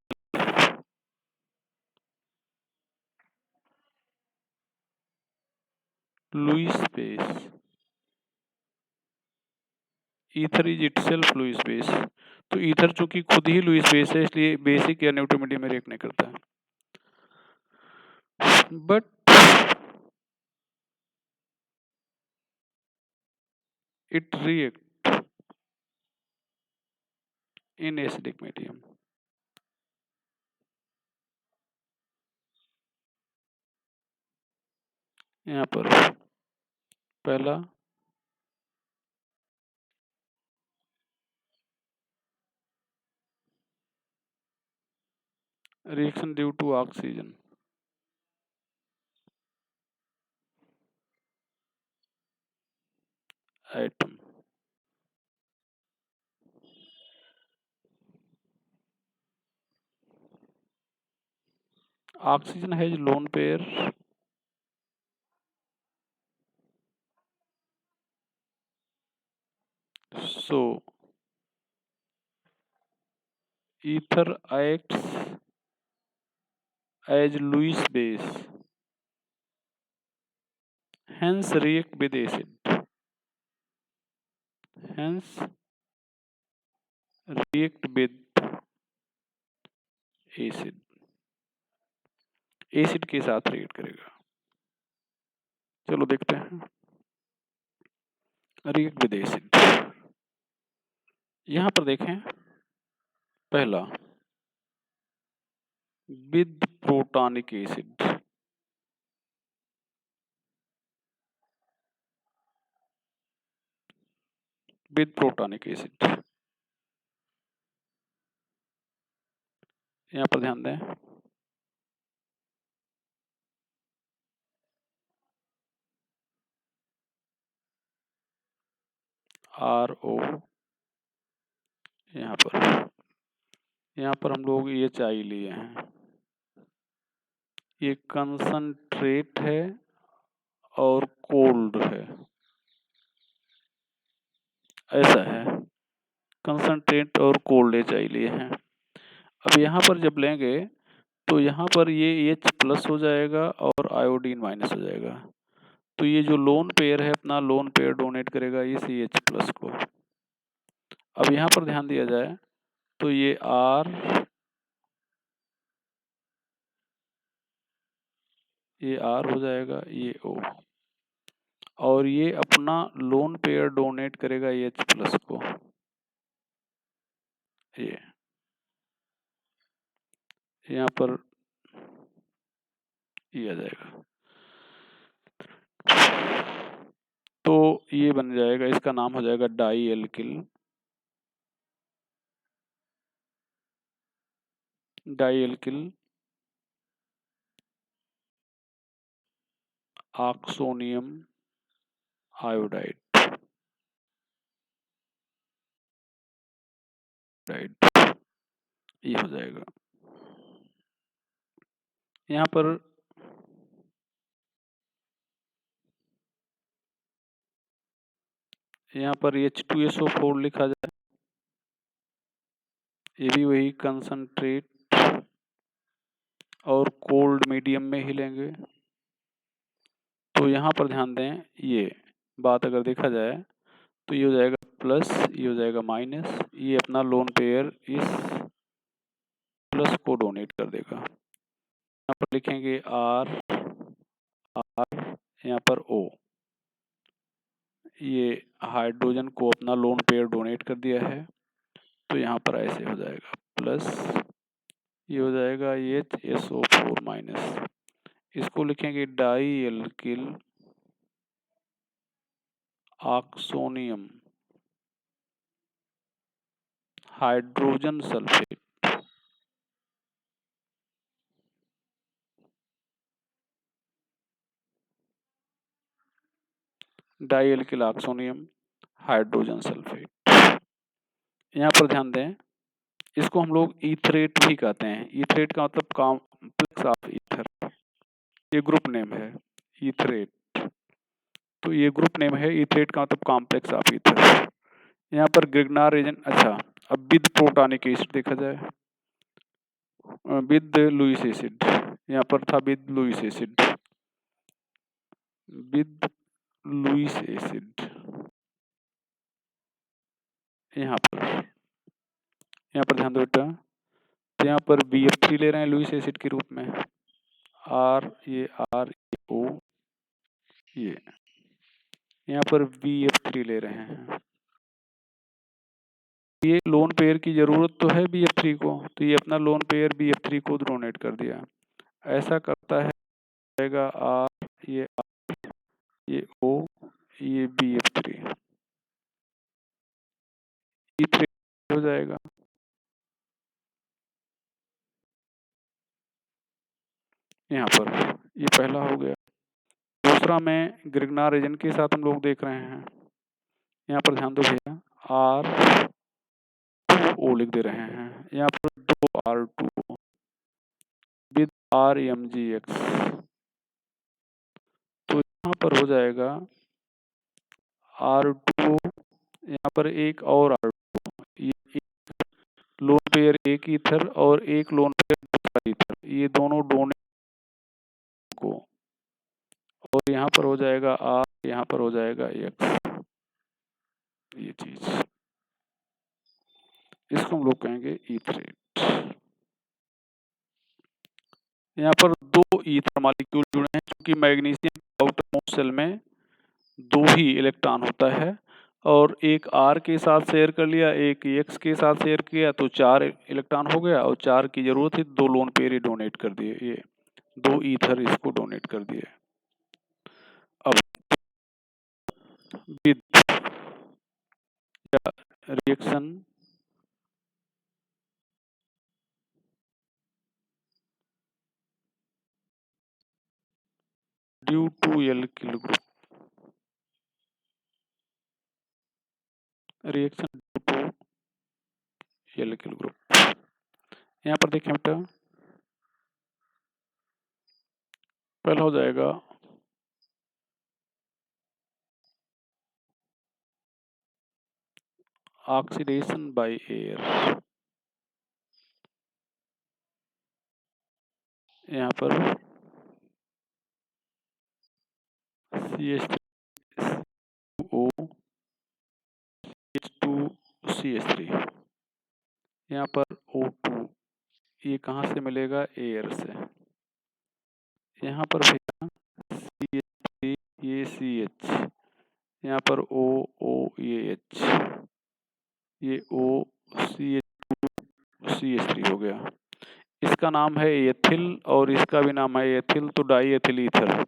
Lewis space, ether is itself Lewis base, तो ईथर चूंकि खुद ही लुईस बेस है इसलिए बेसिक या न्यूट्रल मीडियम में रिएक्ट नहीं करता है। But it react in acidic medium. यहाँ पर पहला reaction due to oxygen, atom, oxygen has lone pair ether acts as Lewis base, hence react with acid. Hence react with acid. Acid के साथ react करेगा। चलो देखते हैं। React with acid. यहां पर देखें, पहला विद प्रोटॉनिक एसिड, विद प्रोटॉनिक एसिड। यहां पर ध्यान दें, RO, यहाँ पर हम लोग ये चाय लिए हैं, ये कंसंट्रेट है और कोल्ड है, ऐसा है, कंसंट्रेट और कोल्ड ये चाय लिए हैं। अब यहाँ पर जब लेंगे तो यहाँ पर ये H प्लस हो जाएगा और आयोडीन माइनस हो जाएगा, तो ये जो लोन पेयर है अपना, लोन पेयर डोनेट करेगा इस CH प्लस को। अब यहाँ पर ध्यान दिया जाए तो ये R, ये R हो जाएगा, ये O, और ये अपना लोन पेयर डोनेट करेगा H प्लस को, ये यहाँ पर ये आ जाएगा, तो ये बन जाएगा, इसका नाम हो जाएगा di alkyl, di alkyl oxonium iodide, ये हो जाएगा। यहाँ पर H2SO4 लिखा जाए, ये भी वही कंसंट्रेट और कोल्ड मीडियम में ही लेंगे। तो यहाँ पर ध्यान दें, ये बात अगर देखा जाए तो ये हो जाएगा प्लस, ये हो जाएगा माइनस, ये अपना लोन पेयर इस प्लस को डोनेट कर देगा। यहाँ पर लिखेंगे R, यहाँ पर O, ये हाइड्रोजन को अपना लोन पेयर डोनेट कर दिया है, तो यहाँ पर ऐसे हो जाएगा प्लस, ये हो जाएगा HSO4 माइनस, इसको लिखेंगे di alkyl oxonium hydrogen sulphate, di alkyl oxonium hydrogen sulphate. यहाँ पर ध्यान दें, इसको हम लोग ईथरेट भी कहते हैं। ईथरेट का मतलब कॉम्प्लेक्स ऑफ ईथर, ये ग्रुप नेम है ईथरेट, तो ये ग्रुप नेम है। ईथरेट का मतलब कॉम्प्लेक्स ऑफ ईथर। यहाँ पर ग्रिग्नार एजेंट, अच्छा अब विद प्रोटॉनिक एसिड देखा जाए, विद लुईस एसिड, यहाँ पर था with Lewis acid, with Lewis acid, यहाँ पर ध्यान दो बेटा, तो यहाँ पर BF3 ले रहे हैं लुईस एसिड के रूप में, R, ये O, ये यहाँ पर BF3 ले रहे हैं। ये लोन पेयर की जरूरत तो है BF3 को, तो ये अपना लोन पेयर BF3 को डोनेट कर दिया। ऐसा करता है जाएगा R, ये O, ये BF3, E3 हो जाएगा। यहाँ पर ये पहला हो गया। दूसरा में ग्रिग्नार एजेंट के साथ हम लोग देख रहे हैं, यहाँ पर ध्यान दो भैया, R2O लिख दे रहे हैं, यहाँ पर 2R2O विद RMgX, तो यहाँ पर हो जाएगा R2O, यहाँ पर एक और R2O, ये लोन पेयर एक ईथर और एक लोन पेयर दूसरा ईथर, ये दोनों डोनेट को, और यहाँ पर हो जाएगा आर, यहाँ पर हो जाएगा एक्स, ये चीज, इसको हम लोग कहेंगे ईथरेट। यहाँ पर दो ईथर मॉलिक्यूल जुड़े हैं, क्योंकि मैग्नीशियम आउटर मोस्ट शेल में दो ही इलेक्ट्रॉन होता है, और एक आर के साथ शेयर कर लिया, एक एक्स के साथ शेयर किया, तो 4 इलेक्ट्रॉन हो गया, और 4 की जरूरत है, 2 लोन पेयर डोनेट कर दिए, ये 2 ईथर इसको डोनेट कर दिए। अब with reaction due to alkyl group, reaction due to alkyl group, यहाँ पर देखें बेटा, पहला हो जाएगा ऑक्सीडेशन बाय एयर, यहाँ पर CH3O H2CH3, यहाँ पर O2, ये कहाँ से मिलेगा, एयर से, यहाँ पर भैया CH3, ये CH, यहाँ पर O ये H, ये O CH2CH3 हो गया, इसका नाम है एथिल और इसका भी नाम है एथिल, तो डाई एथिल ईथर,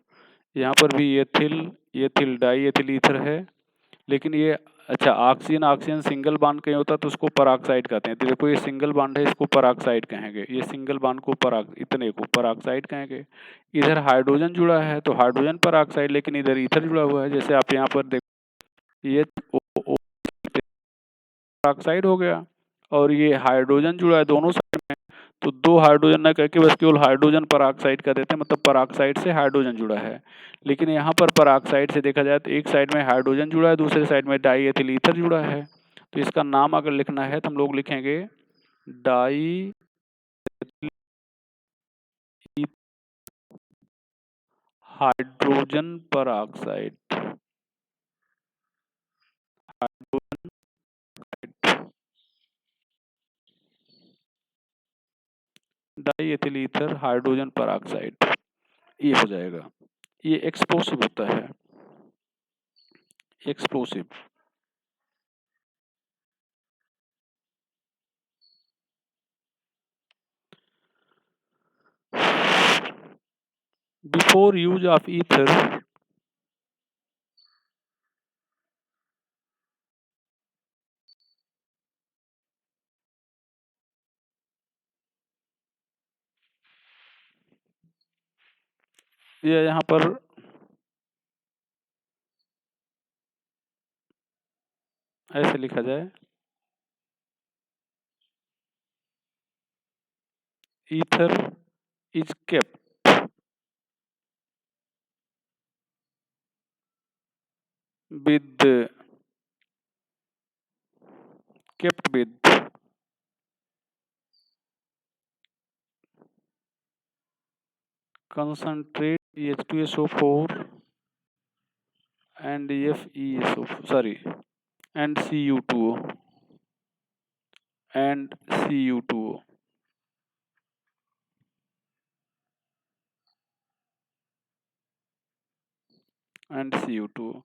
यहाँ पर भी ethyl ethyl die ethyl ether है, लेकिन ये अच्छा ऑक्सीजन ऑक्सीजन सिंगल बॉन्ड कहीं होता तो उसको पराक्साइड कहते हैं, तो देखो ये सिंगल बॉन्ड है, इसको पराक्साइड कहेंगे, ये सिंगल बॉन्ड को इतने को पराक्साइड कहेंगे। इधर हाइड्रोजन जुड़ा है तो हाइड्रोजन पराक्साइड, लेकिन इधर ईथर जुड़ा हुआ है, जैसे आप यहाँ पर देखो ये पराक्साइड हो गया, और ये हाइड्रोजन जुड़ा है दोनों साइड में, तो 2 हाइड्रोजन न करके बस केवल हाइड्रोजन पराक्साइड कर देते हैं, मतलब पराक्साइड से हाइड्रोजन जुड़ा है। लेकिन यहाँ पर पराक्साइड से देखा जाए तो एक साइड में हाइड्रोजन जुड़ा है, दूसरे साइड में डाई एथिल ईथर जुड़ा है, तो इसका नाम अगर लिखना है तो हम लोग लिखेंगे di hydrogen peroxide, die ethyl ether hydrogen peroxide, ये हो जाएगा। ये एक्सप्लोसिव होता है, explosive. Before use of ether, ये यहाँ पर ऐसे लिखा जाए, ether is kept with concentrate H2SO4 and FeSO4, sorry, and Cu2O and Cu2O and Cu2O.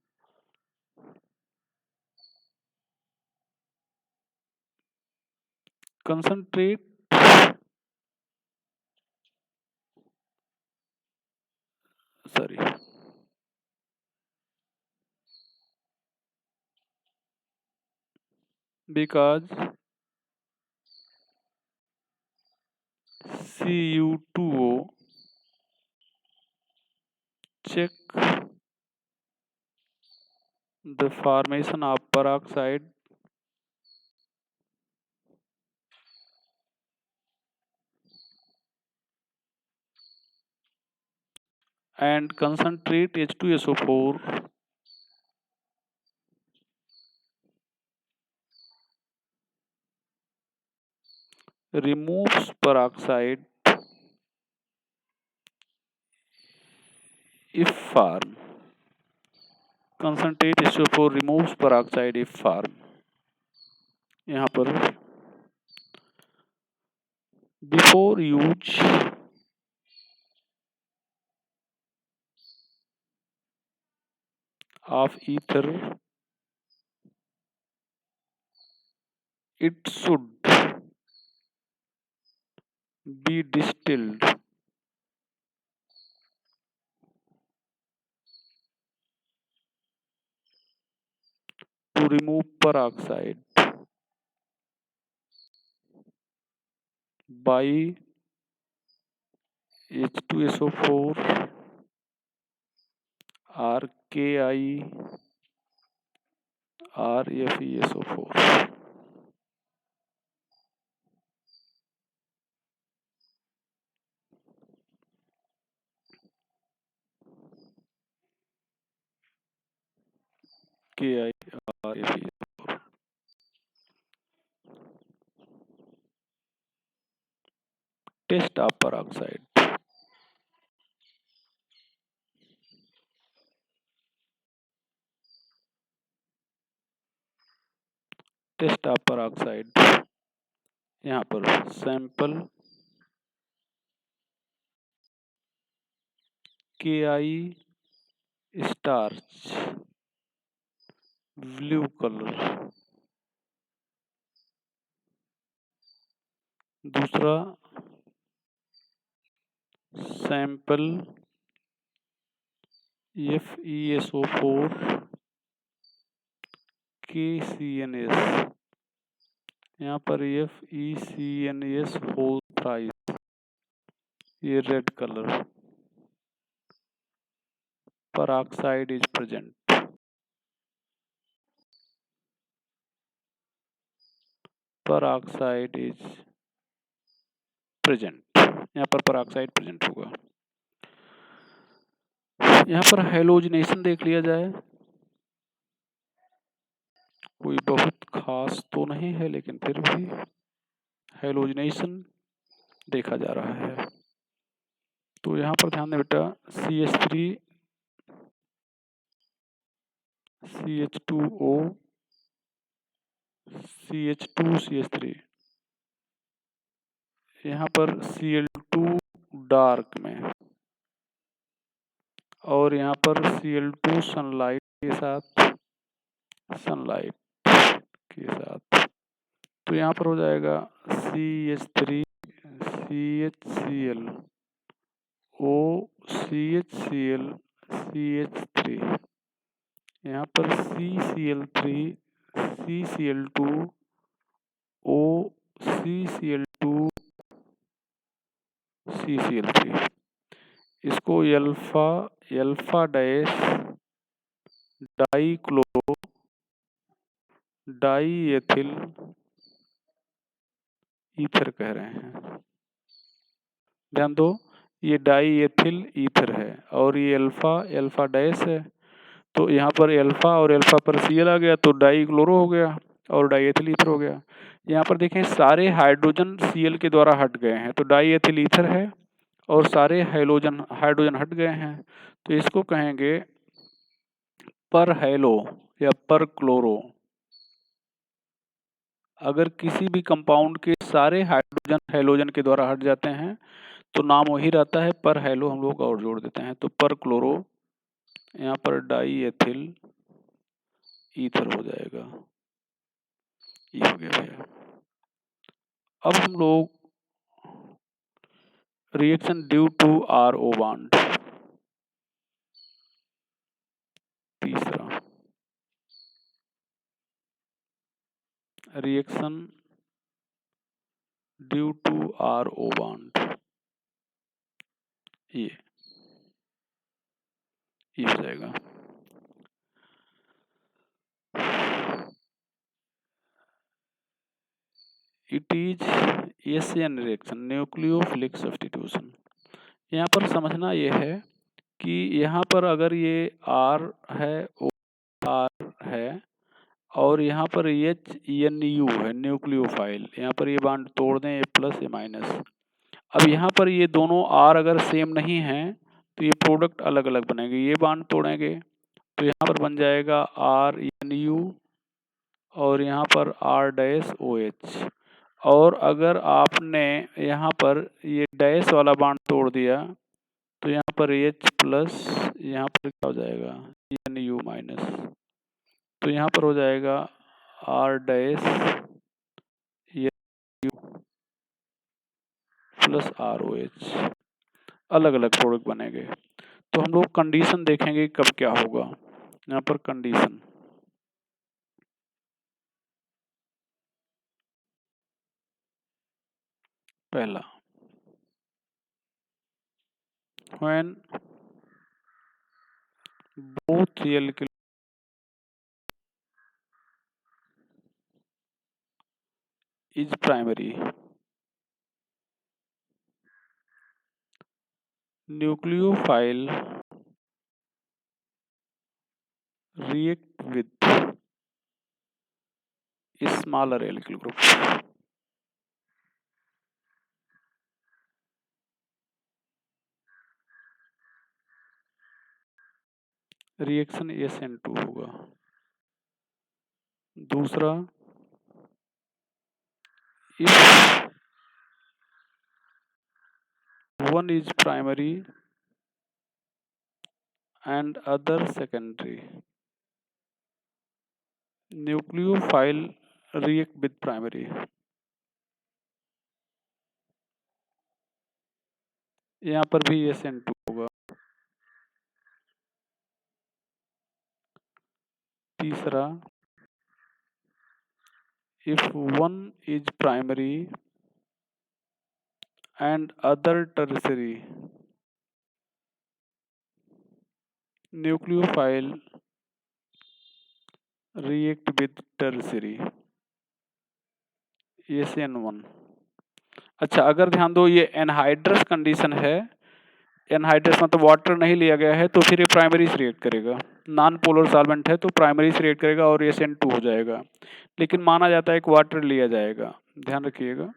Concentrate, sorry, because Cu2O check the formation of peroxide and concentrate H2SO4 removes peroxide if form. Concentrate HO4 removes peroxide if form. यहाँ पर before use of ether, it should be distilled to remove peroxide by H2SO4 or KI or FeSO4. KI or FeSO4. Test of peroxide. Test of peroxide. यहाँ पर sample KI starch blue colour, दूसरा sample FeSO4 KCNS, यहाँ पर FeCNS whole thrice, ये red colour, peroxide is present. Peroxide is present. यहाँ पर peroxide present होगा। यहाँ पर हेलोजिनेशन देख लिया जाए, कोई बहुत खास तो नहीं है लेकिन फिर भी हेलोजिनेशन देखा जा रहा है। तो यहाँ पर ध्यान दें बेटा, CH3 CH2O CH2 CH3, यहाँ पर Cl2 डार्क में और यहाँ पर Cl2 सनलाइट के साथ तो यहाँ पर हो जाएगा CH3 CHCl OCHCl CH3, यहाँ पर CCl3 CCl2 OCCl2 CCl3, इसको alpha dash dichloro diethyl ether कह रहे हैं। ध्यान दो, ये डाइएथिल ईथर है और ये अल्फा डैश है, तो यहाँ पर अल्फा और अल्फा पर Cl आ गया तो डाइक्लोरो हो गया और डाइएथिल ईथर हो गया। यहाँ पर देखें सारे हाइड्रोजन Cl के द्वारा हट गए हैं, तो डाइएथिल ईथर है और सारे हाइड्रोजन हट गए हैं, तो इसको कहेंगे पर हैलो या पर क्लोरो। अगर किसी भी कंपाउंड के सारे हाइड्रोजन हैलोजन के द्वारा हट जाते हैं तो नाम वही रहता है पर हैलो, हम लोग और जोड़ देते हैं, तो पर क्लोरो, यहाँ पर डाइएथिल ईथर हो जाएगा। ये हो गया भैया। अब हम लोग reaction due to RO bond, तीसरा reaction due to RO bond, ये हो जाएगा। It is SN reaction, nucleophilic substitution. यहाँ पर समझना ये है कि यहाँ पर अगर ये R है, O R है और यहाँ पर HNU है, न्यूक्लियोफाइल। यहाँ पर ये बॉन्ड तोड़ दें, ये प्लस ये माइनस। अब यहाँ पर ये दोनों R अगर सेम नहीं है तो ये प्रोडक्ट अलग अलग बनेंगे। ये बॉन्ड तोड़ेंगे तो यहाँ पर बन जाएगा RNU और यहाँ पर R-OH। और अगर आपने यहाँ पर ये डैश वाला बॉन्ड तोड़ दिया तो यहाँ पर H प्लस, यहाँ पर क्या हो जाएगा, NU माइनस। तो यहाँ पर हो जाएगा R-NU प्लस ROH। अलग अलग प्रोडक्ट बनेंगे। तो हम लोग कंडीशन देखेंगे कब क्या होगा। यहाँ पर कंडीशन, पहला, when both alkyl is primary, nucleophile react with smaller alkyl group. Reaction SN2 होगा। दूसरा, if one is primary and other secondary, nucleophile react with primary। यहाँ पर भी SN2 होगा। तीसरा, if one is primary and other tertiary, nucleophile react with tertiary, SN1। अच्छा, अगर ध्यान दो ये एनहाइड्रस कंडीशन है, एनहाइड्रस मतलब वाटर नहीं लिया गया है, तो फिर ये प्राइमरी से रिएक्ट करेगा। नॉन पोलर सॉल्वेंट है तो प्राइमरी से रिएक्ट करेगा और SN2 हो जाएगा। लेकिन माना जाता है कि वाटर लिया जाएगा, ध्यान रखिएगा।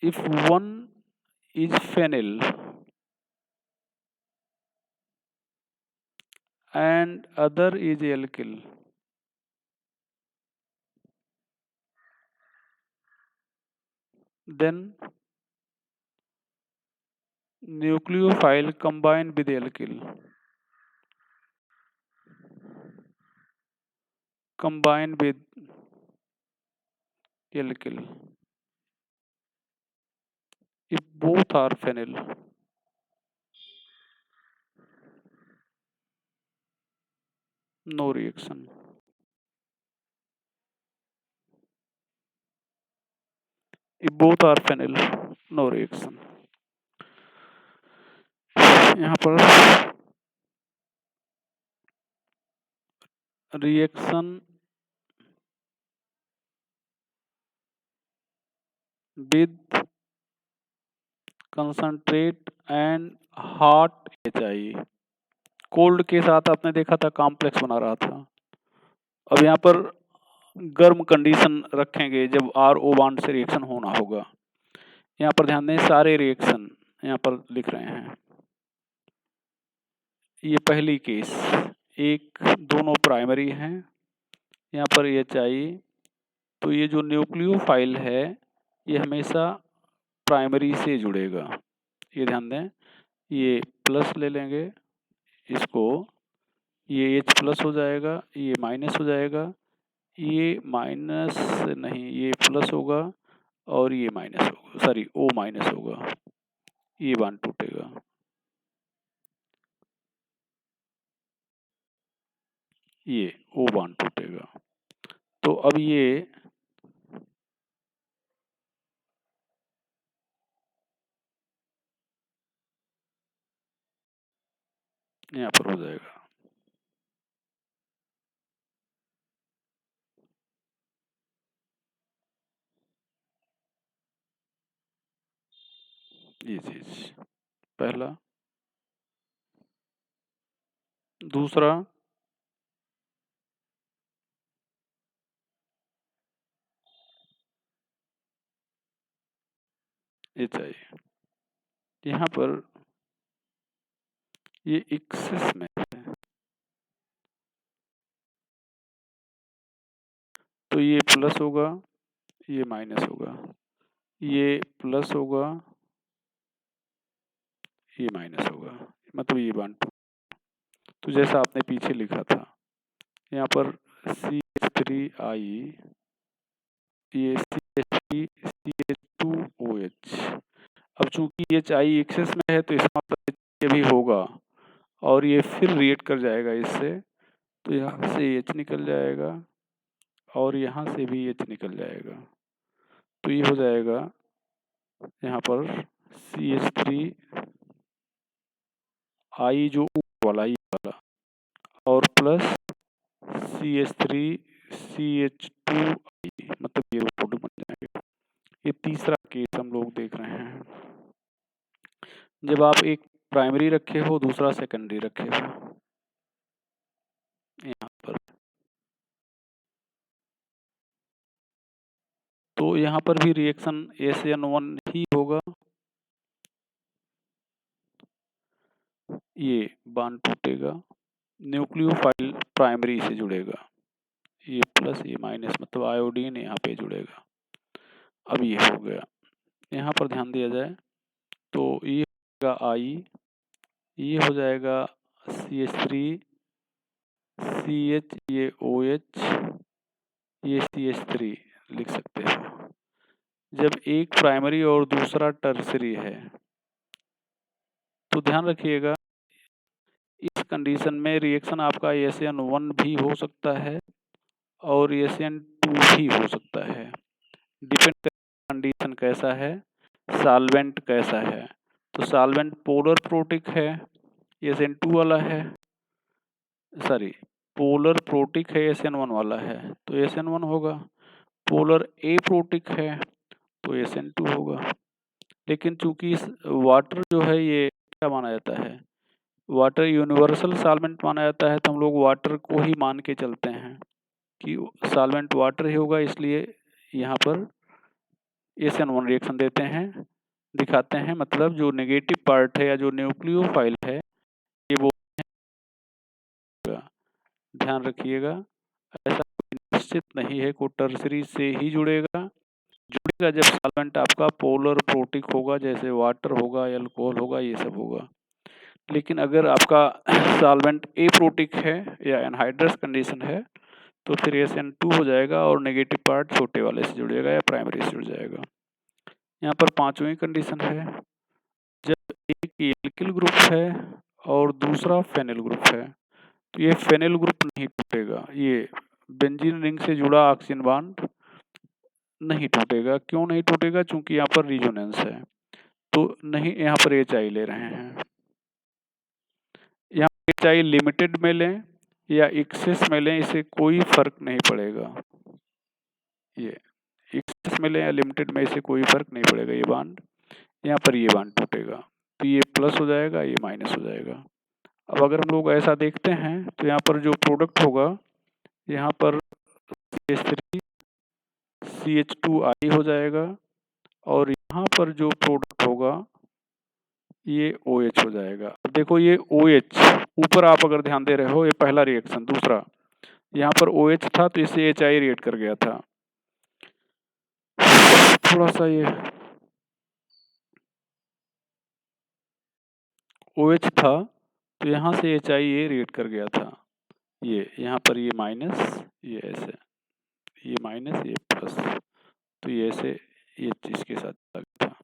If one is phenyl and other is alkyl, then nucleophile combine with alkyl, combine with alkyl. If both are phenyl, no reaction. If both are phenyl, no reaction। यहाँ पर reaction with concentrate and hot HI। Cold के साथ आपने देखा था complex बना रहा था। अब यहाँ पर गर्म कंडीशन रखेंगे जब RO बॉन्ड से रिएक्शन होना होगा। यहाँ पर ध्यान दें, सारे रिएक्शन यहाँ पर लिख रहे हैं। ये पहली केस, एक दोनों प्राइमरी हैं, यहाँ पर HI। तो ये जो न्यूक्लियोफाइल है ये हमेशा प्राइमरी से जुड़ेगा, ये ध्यान दें। ये प्लस ले लेंगे इसको, ये H प्लस हो जाएगा, ये माइनस हो जाएगा, ये माइनस नहीं, ये प्लस होगा और ये माइनस होगा, सॉरी O माइनस होगा, ये बॉन्ड टूटेगा। ये O बॉन्ड टूटेगा। तो अब ये यहाँ पर हो जाएगा। ये चीज पहला। दूसरा HI, यहाँ पर ये एक्सेस में है तो ये प्लस होगा, ये माइनस होगा, ये प्लस होगा, ये माइनस होगा, मतलब ये बॉन्ड टू। तो जैसा आपने पीछे लिखा था यहाँ पर CH3I, ये CH3 CH2OH। अब चूंकि HI एक्सेस में है तो इसका मतलब ये भी होगा और ये फिर रिएक्ट कर जाएगा इससे, तो यहाँ से H निकल जाएगा और यहाँ से भी H निकल जाएगा, तो ये हो जाएगा यहाँ पर CH3I जो ऊपर वाला ये वाला और प्लस CH3CH2I, मतलब ये प्रोडक्ट बन जाएगा। ये तीसरा केस हम लोग देख रहे हैं, जब आप एक प्राइमरी रखे हो दूसरा सेकेंडरी रखे हो। यहाँ पर तो यहाँ पर भी रिएक्शन SN1 ही होगा, ये बॉन्ड टूटेगा, न्यूक्लियोफाइल प्राइमरी से जुड़ेगा, ये प्लस ये माइनस मतलब आयोडीन यहाँ पे जुड़ेगा। अब ये हो गया, यहाँ पर ध्यान दिया जाए तो ये होगा I, ये हो जाएगा CH3 CH, ये OH, ये CH3 लिख सकते हो। जब एक प्राइमरी और दूसरा टर्सरी है तो ध्यान रखिएगा इस कंडीशन में रिएक्शन आपका SN1 भी हो सकता है और SN2 भी हो सकता है, डिपेंड कंडीशन कैसा है, सॉल्वेंट कैसा है। तो सॉल्वेंट पोलर प्रोटिक है, SN2 वाला है, सॉरी पोलर प्रोटिक है SN1 वाला है तो SN1 होगा, पोलर एप्रोटिक है तो SN2 होगा। लेकिन चूंकि इस वाटर जो है ये क्या माना जाता है, वाटर यूनिवर्सल सॉल्वेंट माना जाता है, तो हम लोग वाटर को ही मान के चलते हैं कि सॉल्वेंट वाटर ही होगा, इसलिए यहाँ पर SN1 रिएक्शन देते हैं, दिखाते हैं, मतलब जो नेगेटिव पार्ट है या जो न्यूक्लियोफाइल है ये वो ध्यान रखिएगा, ऐसा निश्चित नहीं है को टर्सरी से ही जुड़ेगा जब सॉल्वेंट आपका पोलर प्रोटिक होगा, जैसे वाटर होगा, अल्कोहल होगा, ये सब होगा। लेकिन अगर आपका सॉल्वेंट एप्रोटिक है या एनहाइड्रस कंडीशन है तो फिर SN2 हो जाएगा और नेगेटिव पार्ट छोटे वाले से जुड़ेगा या प्राइमरी से जुड़ जाएगा। यहाँ पर पांचवी कंडीशन है, जब एक एल्किल ग्रुप है और दूसरा फेनिल ग्रुप है तो ये फेनिल ग्रुप नहीं टूटेगा, ये बेंजीन रिंग से जुड़ा ऑक्सीजन बॉन्ड नहीं टूटेगा। क्यों नहीं टूटेगा, चूंकि यहाँ पर रिजोनेंस है, तो नहीं यहाँ पर HI ले रहे हैं। यहाँ HI लिमिटेड में लें या एक्सेस में लें, इसे कोई फर्क नहीं पड़ेगा, ये एक्सेस में लें या लिमिटेड में इसे कोई फर्क नहीं पड़ेगा, ये बॉन्ड यहाँ पर ये बॉन्ड टूटेगा तो ये प्लस हो जाएगा, ये माइनस हो जाएगा। अब अगर हम लोग ऐसा देखते हैं तो यहाँ पर जो प्रोडक्ट होगा यहाँ पर CH3 CH2I हो जाएगा और यहाँ पर जो प्रोडक्ट होगा ये OH हो जाएगा। अब देखो ये OH ऊपर आप अगर ध्यान दे रहे हो, ये पहला रिएक्शन, दूसरा यहाँ पर OH था तो इससे HI रिएक्ट कर गया था, थोड़ा सा ये OH था तो यहाँ से HI ये रिएक्ट कर गया था, ये यहाँ पर ये माइनस, ये ऐसे, ये माइनस ये प्लस, तो ये ऐसे ये इसके साथ था।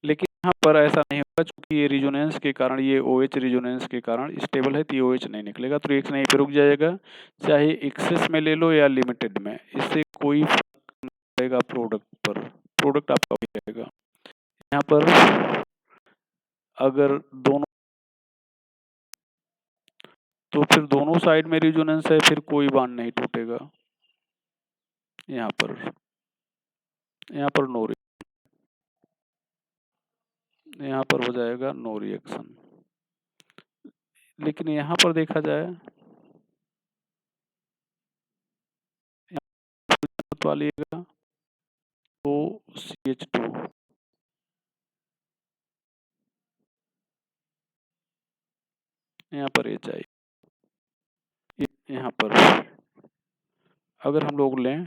लेकिन यहाँ पर ऐसा नहीं होगा क्योंकि ये रिजोनेंस के कारण, ये OH रिजोनेंस के कारण स्टेबल है तो ये OH नहीं निकलेगा, तो रिएक्शन यहीं पे रुक जाएगा, चाहे एक्सेस में ले लो या लिमिटेड में, इससे कोई फर्क नहीं पड़ेगा प्रोडक्ट पर, प्रोडक्ट आपका भी रहेगा। यहाँ पर अगर दोनों, तो फिर दोनों साइड में रिजोनेंस है, फिर कोई बॉन्ड नहीं टूटेगा। यहाँ पर नो, यहाँ पर हो जाएगा नो रिएक्शन। लेकिन यहाँ पर देखा जाए वालिएगा तो CH2 यहाँ पर H आई, यहाँ पर अगर हम लोग लें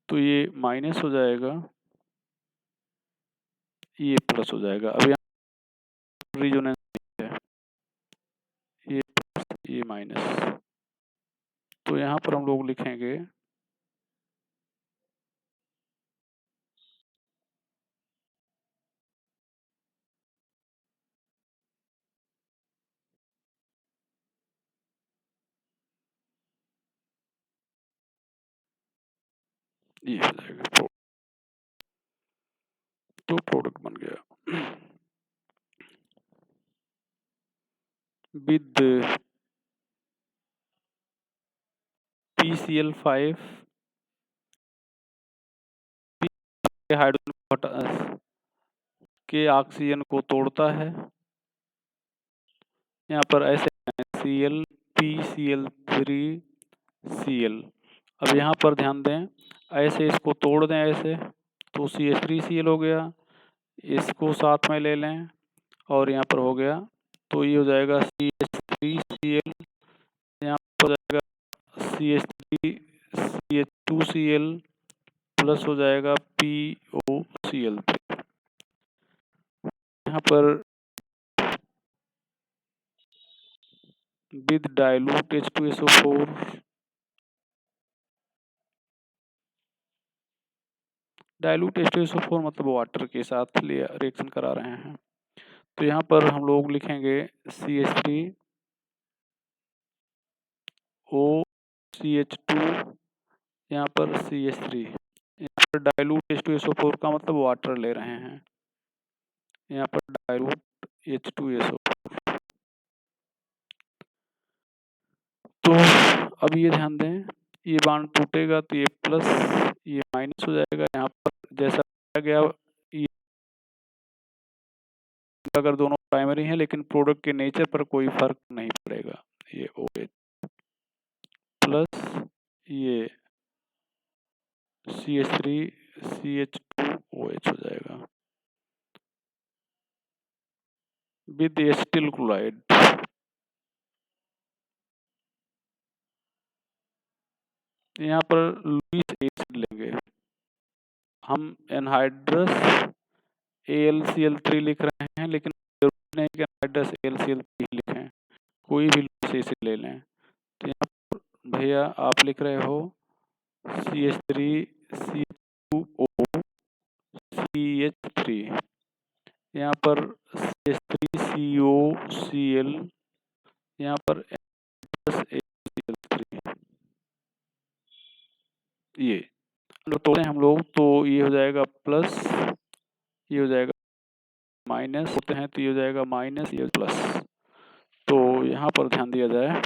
तो ये माइनस हो जाएगा, ये प्लस हो जाएगा। अब यहाँ रिजोनेंस है, ये प्लस ये माइनस, तो यहाँ पर हम लोग लिखेंगे ये हो जाएगा, तो प्रोडक्ट बन गया विद PCl5 हाइड्रोजन के ऑक्सीजन को तोड़ता है। यहाँ पर ऐसे Cl PCl3Cl। अब यहाँ पर ध्यान दें, ऐसे इसको तोड़ दें ऐसे तो CH3Cl हो गया, इसको साथ में ले लें और यहाँ पर हो गया, तो ये हो जाएगा CH3Cl, यहाँ पर हो जाएगा CH2Cl प्लस हो जाएगा POCl3। यहाँ पर with dilute H2SO4 dilute H2SO4 मतलब वाटर के साथ रिएक्शन करा रहे हैं। तो यहाँ पर हम लोग लिखेंगे CH3OCH2, यहाँ पर CH3, यहाँ पर डाइल्यूट H2SO4 का मतलब वाटर ले रहे हैं, यहाँ पर डाइल्यूट H2SO4। तो अब ये ध्यान दें, ये बॉन्ड टूटेगा तो ये प्लस ये माइनस हो जाएगा। यहाँ पर जैसा गया ये अगर दोनों प्राइमरी हैं, लेकिन प्रोडक्ट के नेचर पर कोई फर्क नहीं पड़ेगा। ये OH प्लस ये CH3 CH2OH हो जाएगा विद एसिटिल क्लोराइड। यहाँ पर लुईस एसिड लेंगे, हम एनहाइड्रस AlCl3 लिख रहे हैं, लेकिन जरूरी नहीं कि एनहाइड्रस AlCl3 लिखें, कोई भी लुईस एसिड ले लें। तो यहाँ पर भैया आप लिख रहे हो CH3 CH2O CH3, यहाँ पर CH3COCl, यहाँ पर AlCl3, ये लोग तोड़ते हैं हम लोग तो ये हो जाएगा प्लस, ये हो जाएगा माइनस, होते हैं तो ये हो जाएगा माइनस, ये प्लस। तो यहाँ पर ध्यान दिया जाए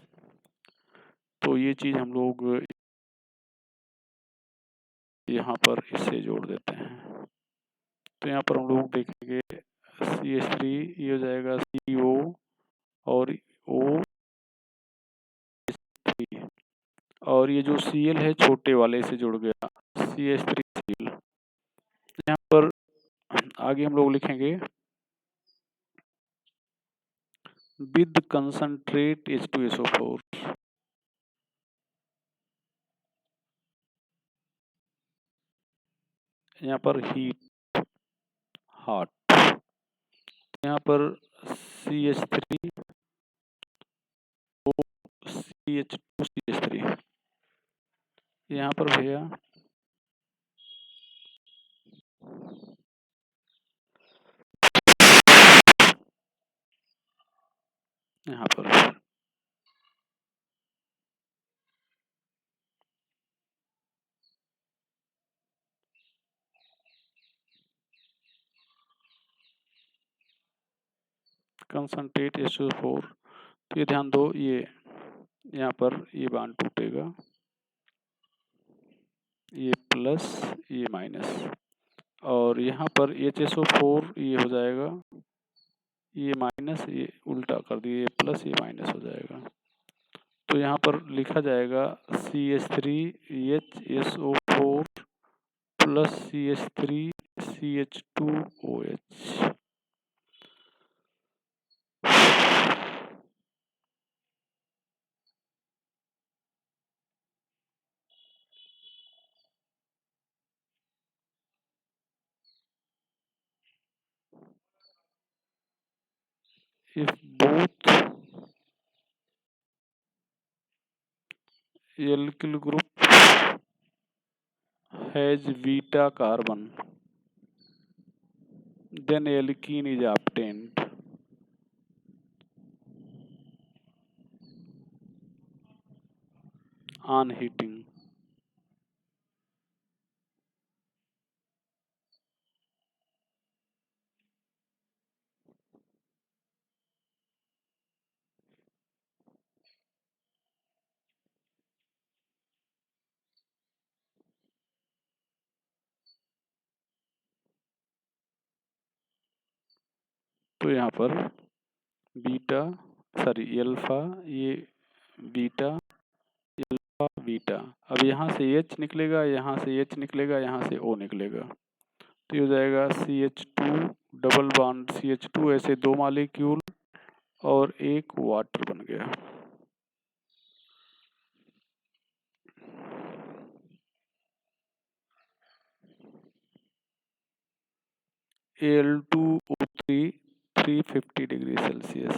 तो ये चीज हम लोग यहाँ पर इससे जोड़ देते हैं। तो यहाँ पर हम लोग देखेंगे CH3, ये हो जाएगा CO और O3, और ये जो Cl है छोटे वाले से जुड़ गया CH3Cl। यहाँ पर आगे हम लोग लिखेंगे विद कंसंट्रेट H2SO4, यहाँ पर हीट हॉट, यहाँ पर CH3 CH2 CH3, यहाँ पर भैया यहाँ पर कंसंट्रेट H2SO4। तो ये ध्यान दो, ये यहाँ पर ये बांड टूटेगा, ये प्लस ये माइनस, और यहाँ पर HSO4 ये हो जाएगा, ये माइनस, ये उल्टा कर दिए, ये प्लस ये माइनस हो जाएगा। तो यहाँ पर लिखा जाएगा CH3HSO4 plus CH3CH2OH। If both alkyl group has beta carbon, then alkene is obtained. On heating. तो यहाँ पर बीटा अल्फा, ये बीटा, अल्फा बीटा। अब यहाँ से H निकलेगा, यहाँ से H निकलेगा, यहाँ से O निकलेगा। तो ये हो जाएगा CH2 डबल बॉन्ड CH2, ऐसे दो मॉलिक्यूल और एक वाटर बन गया। Al2O3 350 degree Celsius.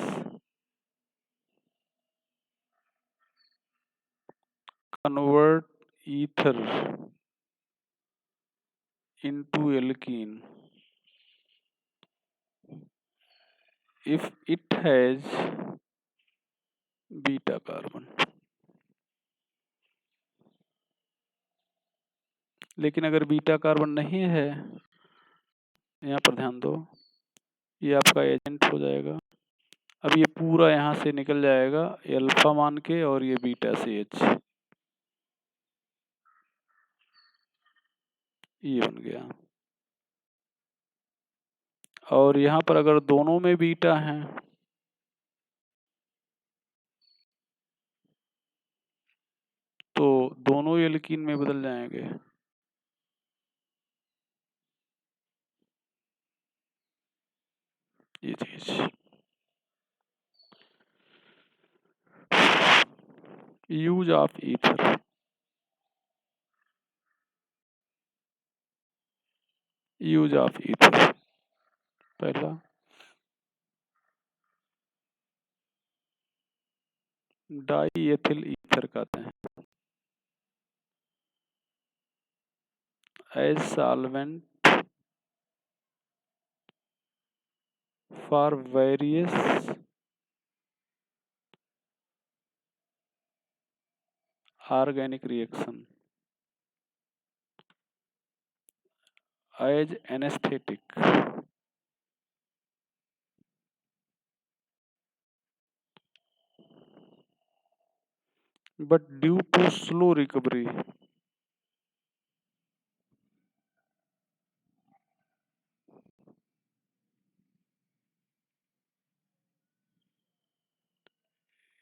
Convert ether into alkene if it has beta carbon. लेकिन अगर बीटा कार्बन नहीं है, यहाँ पर ध्यान दो, ये आपका एजेंट हो जाएगा। अब ये पूरा यहाँ से निकल जाएगा अल्फा मान के, और ये बीटा CH, ये बन गया। और यहाँ पर अगर दोनों में बीटा है, तो दोनों एल्कीन में बदल जाएंगे। ये चीज use of ether. Use of ether पहला, डाई एथिल ईथर कहते हैं। As solvent for various organic reaction, as anaesthetic, but due to slow recovery,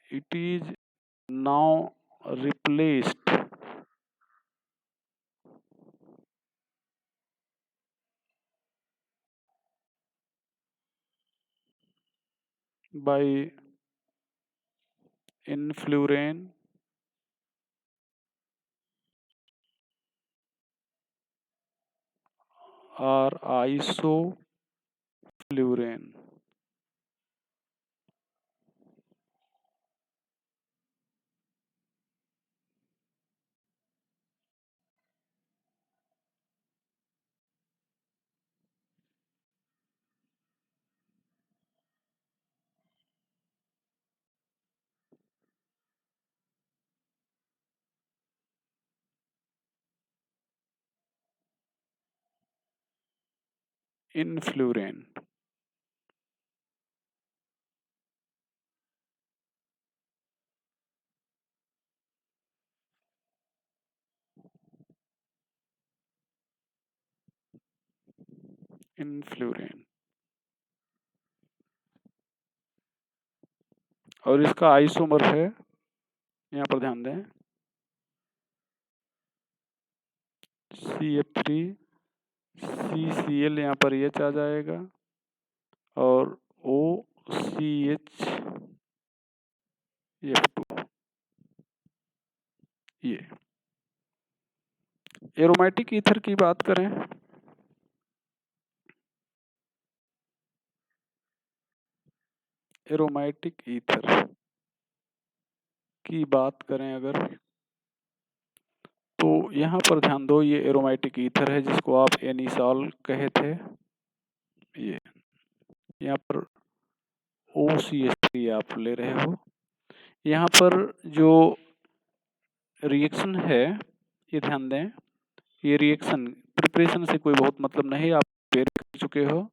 it is now replaced by influorine or isoflurane. Influorine. Influorine. और इसका isomer है, यहाँ पर ध्यान दें, CF3 CCl, यहाँ पर H आ जाएगा और OCHF2 ये। एरोमेटिक ईथर की बात करें, एरोमेटिक ईथर की बात करें अगर, तो यहाँ पर ध्यान दो, ये एरोमेटिक ईथर है जिसको आप एनिसॉल कहे थे। ये यहाँ पर OCH3 आप ले रहे हो। यहाँ पर जो रिएक्शन है, ये ध्यान दें, ये रिएक्शन प्रिपरेशन से कोई बहुत मतलब नहीं, आप प्रिपेयर कर चुके हो।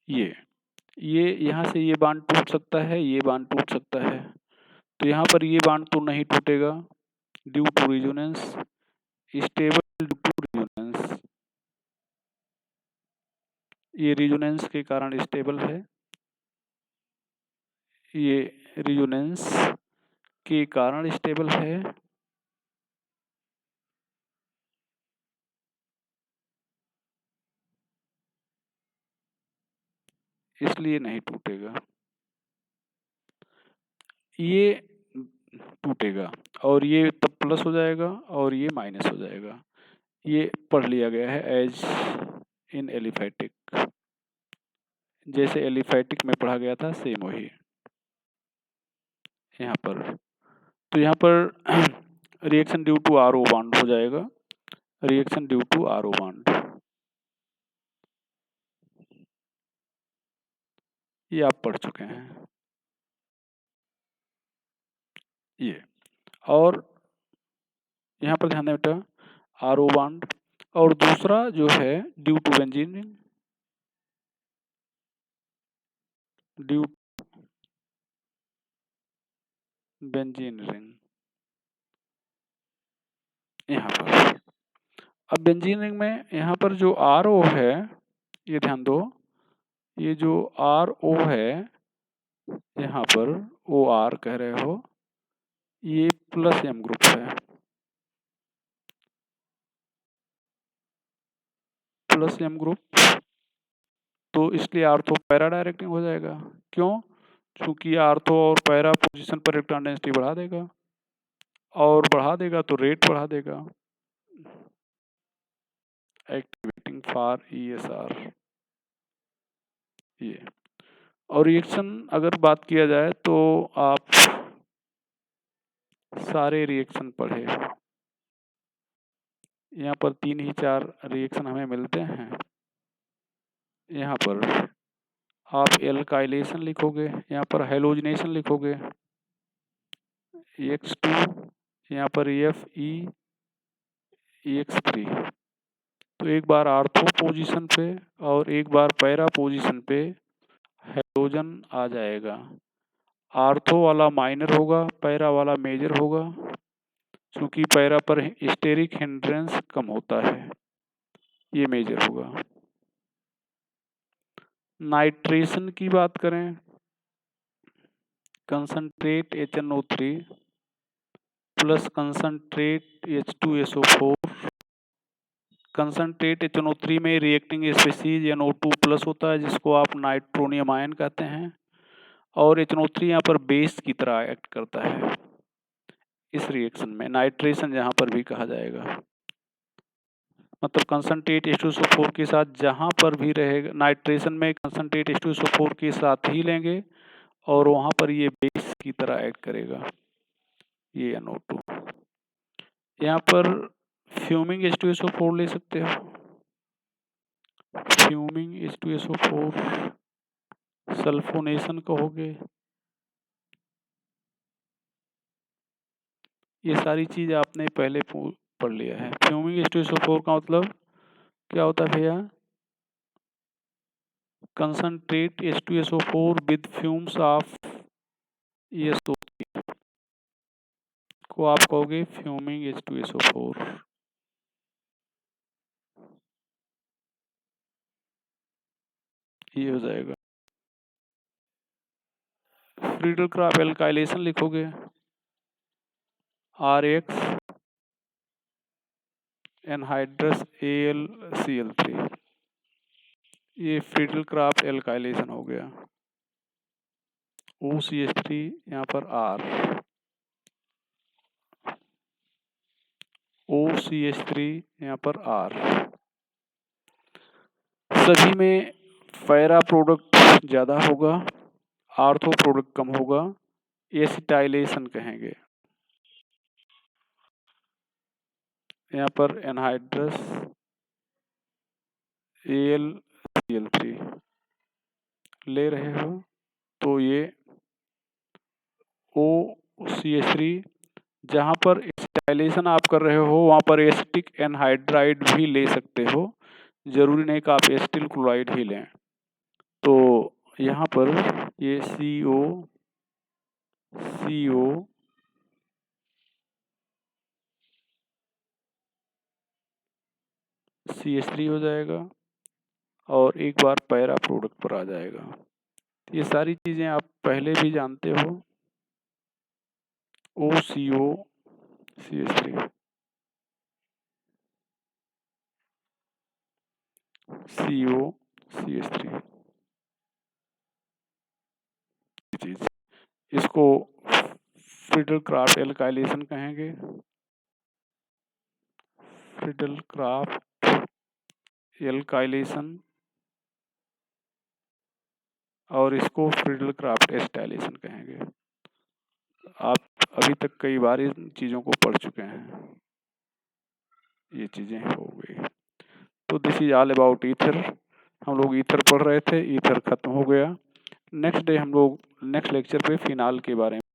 ये यहाँ से ये बांड टूट सकता है, ये बांड टूट सकता है, तो यहाँ पर ये बांड तो नहीं टूटेगा due to resonance, stable due to resonance, ये रेजोनेंस के कारण स्टेबल है, ये रेजोनेंस के कारण स्टेबल है, इसलिए नहीं टूटेगा, ये टूटेगा और ये तब प्लस हो जाएगा और ये माइनस हो जाएगा। ये पढ़ लिया गया है एज इन एलिफैटिक, जैसे एलिफैटिक में पढ़ा गया था सेम वही यहाँ पर। तो यहाँ पर reaction due to RO bond हो जाएगा, reaction due to RO bond, ये आप पढ़ चुके हैं ये। और यहाँ पर ध्यान दें बेटा, RO बॉन्ड, और दूसरा जो है due to benzene, due benzene ring, यहाँ पर। अब बेंजीन रिंग में यहाँ पर जो RO है, ये ध्यान दो, ये जो RO है यहाँ पर OR कह रहे हो, ये प्लस M ग्रुप है, प्लस M ग्रुप, तो इसलिए आर्थो पैरा डायरेक्टिंग हो जाएगा। क्यों? क्योंकि आर्थो और पैरा पोजीशन पर इलेक्ट्रॉन डेंसिटी बढ़ा देगा, और बढ़ा देगा तो रेट बढ़ा देगा, एक्टिवेटिंग फॉर ESR ये। और रिएक्शन अगर बात किया जाए तो आप सारे रिएक्शन पढ़े, यहाँ पर 3 ही 4 रिएक्शन हमें मिलते हैं। यहाँ पर आप एल्काइलेशन लिखोगे, यहाँ पर हेलोजिनेशन लिखोगे, EX2, यहाँ पर EX3, तो एक बार आर्थो पोजीशन पे और एक बार पैरा पोजीशन पे हेलोजन आ जाएगा। आर्थो वाला माइनर होगा, पैरा वाला मेजर होगा, क्योंकि पैरा पर स्टेरिक हिंड्रेंस कम होता है, ये मेजर होगा। नाइट्रेशन की बात करें, concentrate HNO3 plus concentrate H2SO4, concentrate HNO3 में रिएक्टिंग स्पीशीज NO2 प्लस होता है जिसको आप नाइट्रोनियम आयन कहते हैं, और HNO3 यहाँ पर बेस की तरह एक्ट करता है इस रिएक्शन में, नाइट्रेशन यहाँ पर भी कहा जाएगा। मतलब कंसंट्रेट H2SO4 के साथ जहाँ पर भी रहेगा, नाइट्रेशन में कंसंट्रेट H2SO4 के साथ ही लेंगे और वहाँ पर ये बेस की तरह एक्ट करेगा, ये NO2। यहाँ पर फ्यूमिंग H2SO4 ले सकते हो, फ्यूमिंग H2SO4 सल्फोनेशन कहोगे, ये सारी चीज आपने पहले पढ़ लिया है। फ्यूमिंग H2SO4 का मतलब क्या होता है भैया? Concentrate H2SO4 with fumes of ESO3 को आप कहोगे फ्यूमिंग H2SO4। ये हो जाएगा फ्रीडल क्राफ्ट एल्काइलेशन लिखोगे RX एनहाइड्रस AlCl3, ये फ्रीडल क्राफ्ट एल्काइलेशन हो गया। OCH3 यहाँ पर R, OCH3 यहाँ पर R। सभी में पैरा प्रोडक्ट ज़्यादा होगा, आर्थो प्रोडक्ट कम होगा, एसिटाइलेशन कहेंगे। यहाँ पर एनहाइड्रस AlCl3 ले रहे हो तो ये OCH3, जहाँ पर एसिटाइलेशन आप कर रहे हो वहाँ पर एसिटिक एनहाइड्राइड भी ले सकते हो, जरूरी नहीं कि आप एसिटिल क्लोराइड ही लें। तो यहाँ पर ये CH3 हो जाएगा और एक बार पैरा प्रोडक्ट पर आ जाएगा। ये सारी चीज़ें आप पहले भी जानते हो। OCOCH3 COCH3 चीज, इसको फ्रीडल क्राफ्ट एल्काइलेशन कहेंगे। फ्रीडल क्राफ्ट एल्काइलेशन और इसको फ्रीडल क्राफ्ट एसिटाइलेशन कहेंगे। आप अभी तक कई बार इन चीज़ों को पढ़ चुके हैं, ये चीज़ें हो गई। तो this is all about ether. हम लोग ईथर पढ़ रहे थे, ईथर खत्म हो गया। नेक्स्ट डे हम लोग नेक्स्ट लेक्चर पे फिनाल के बारे में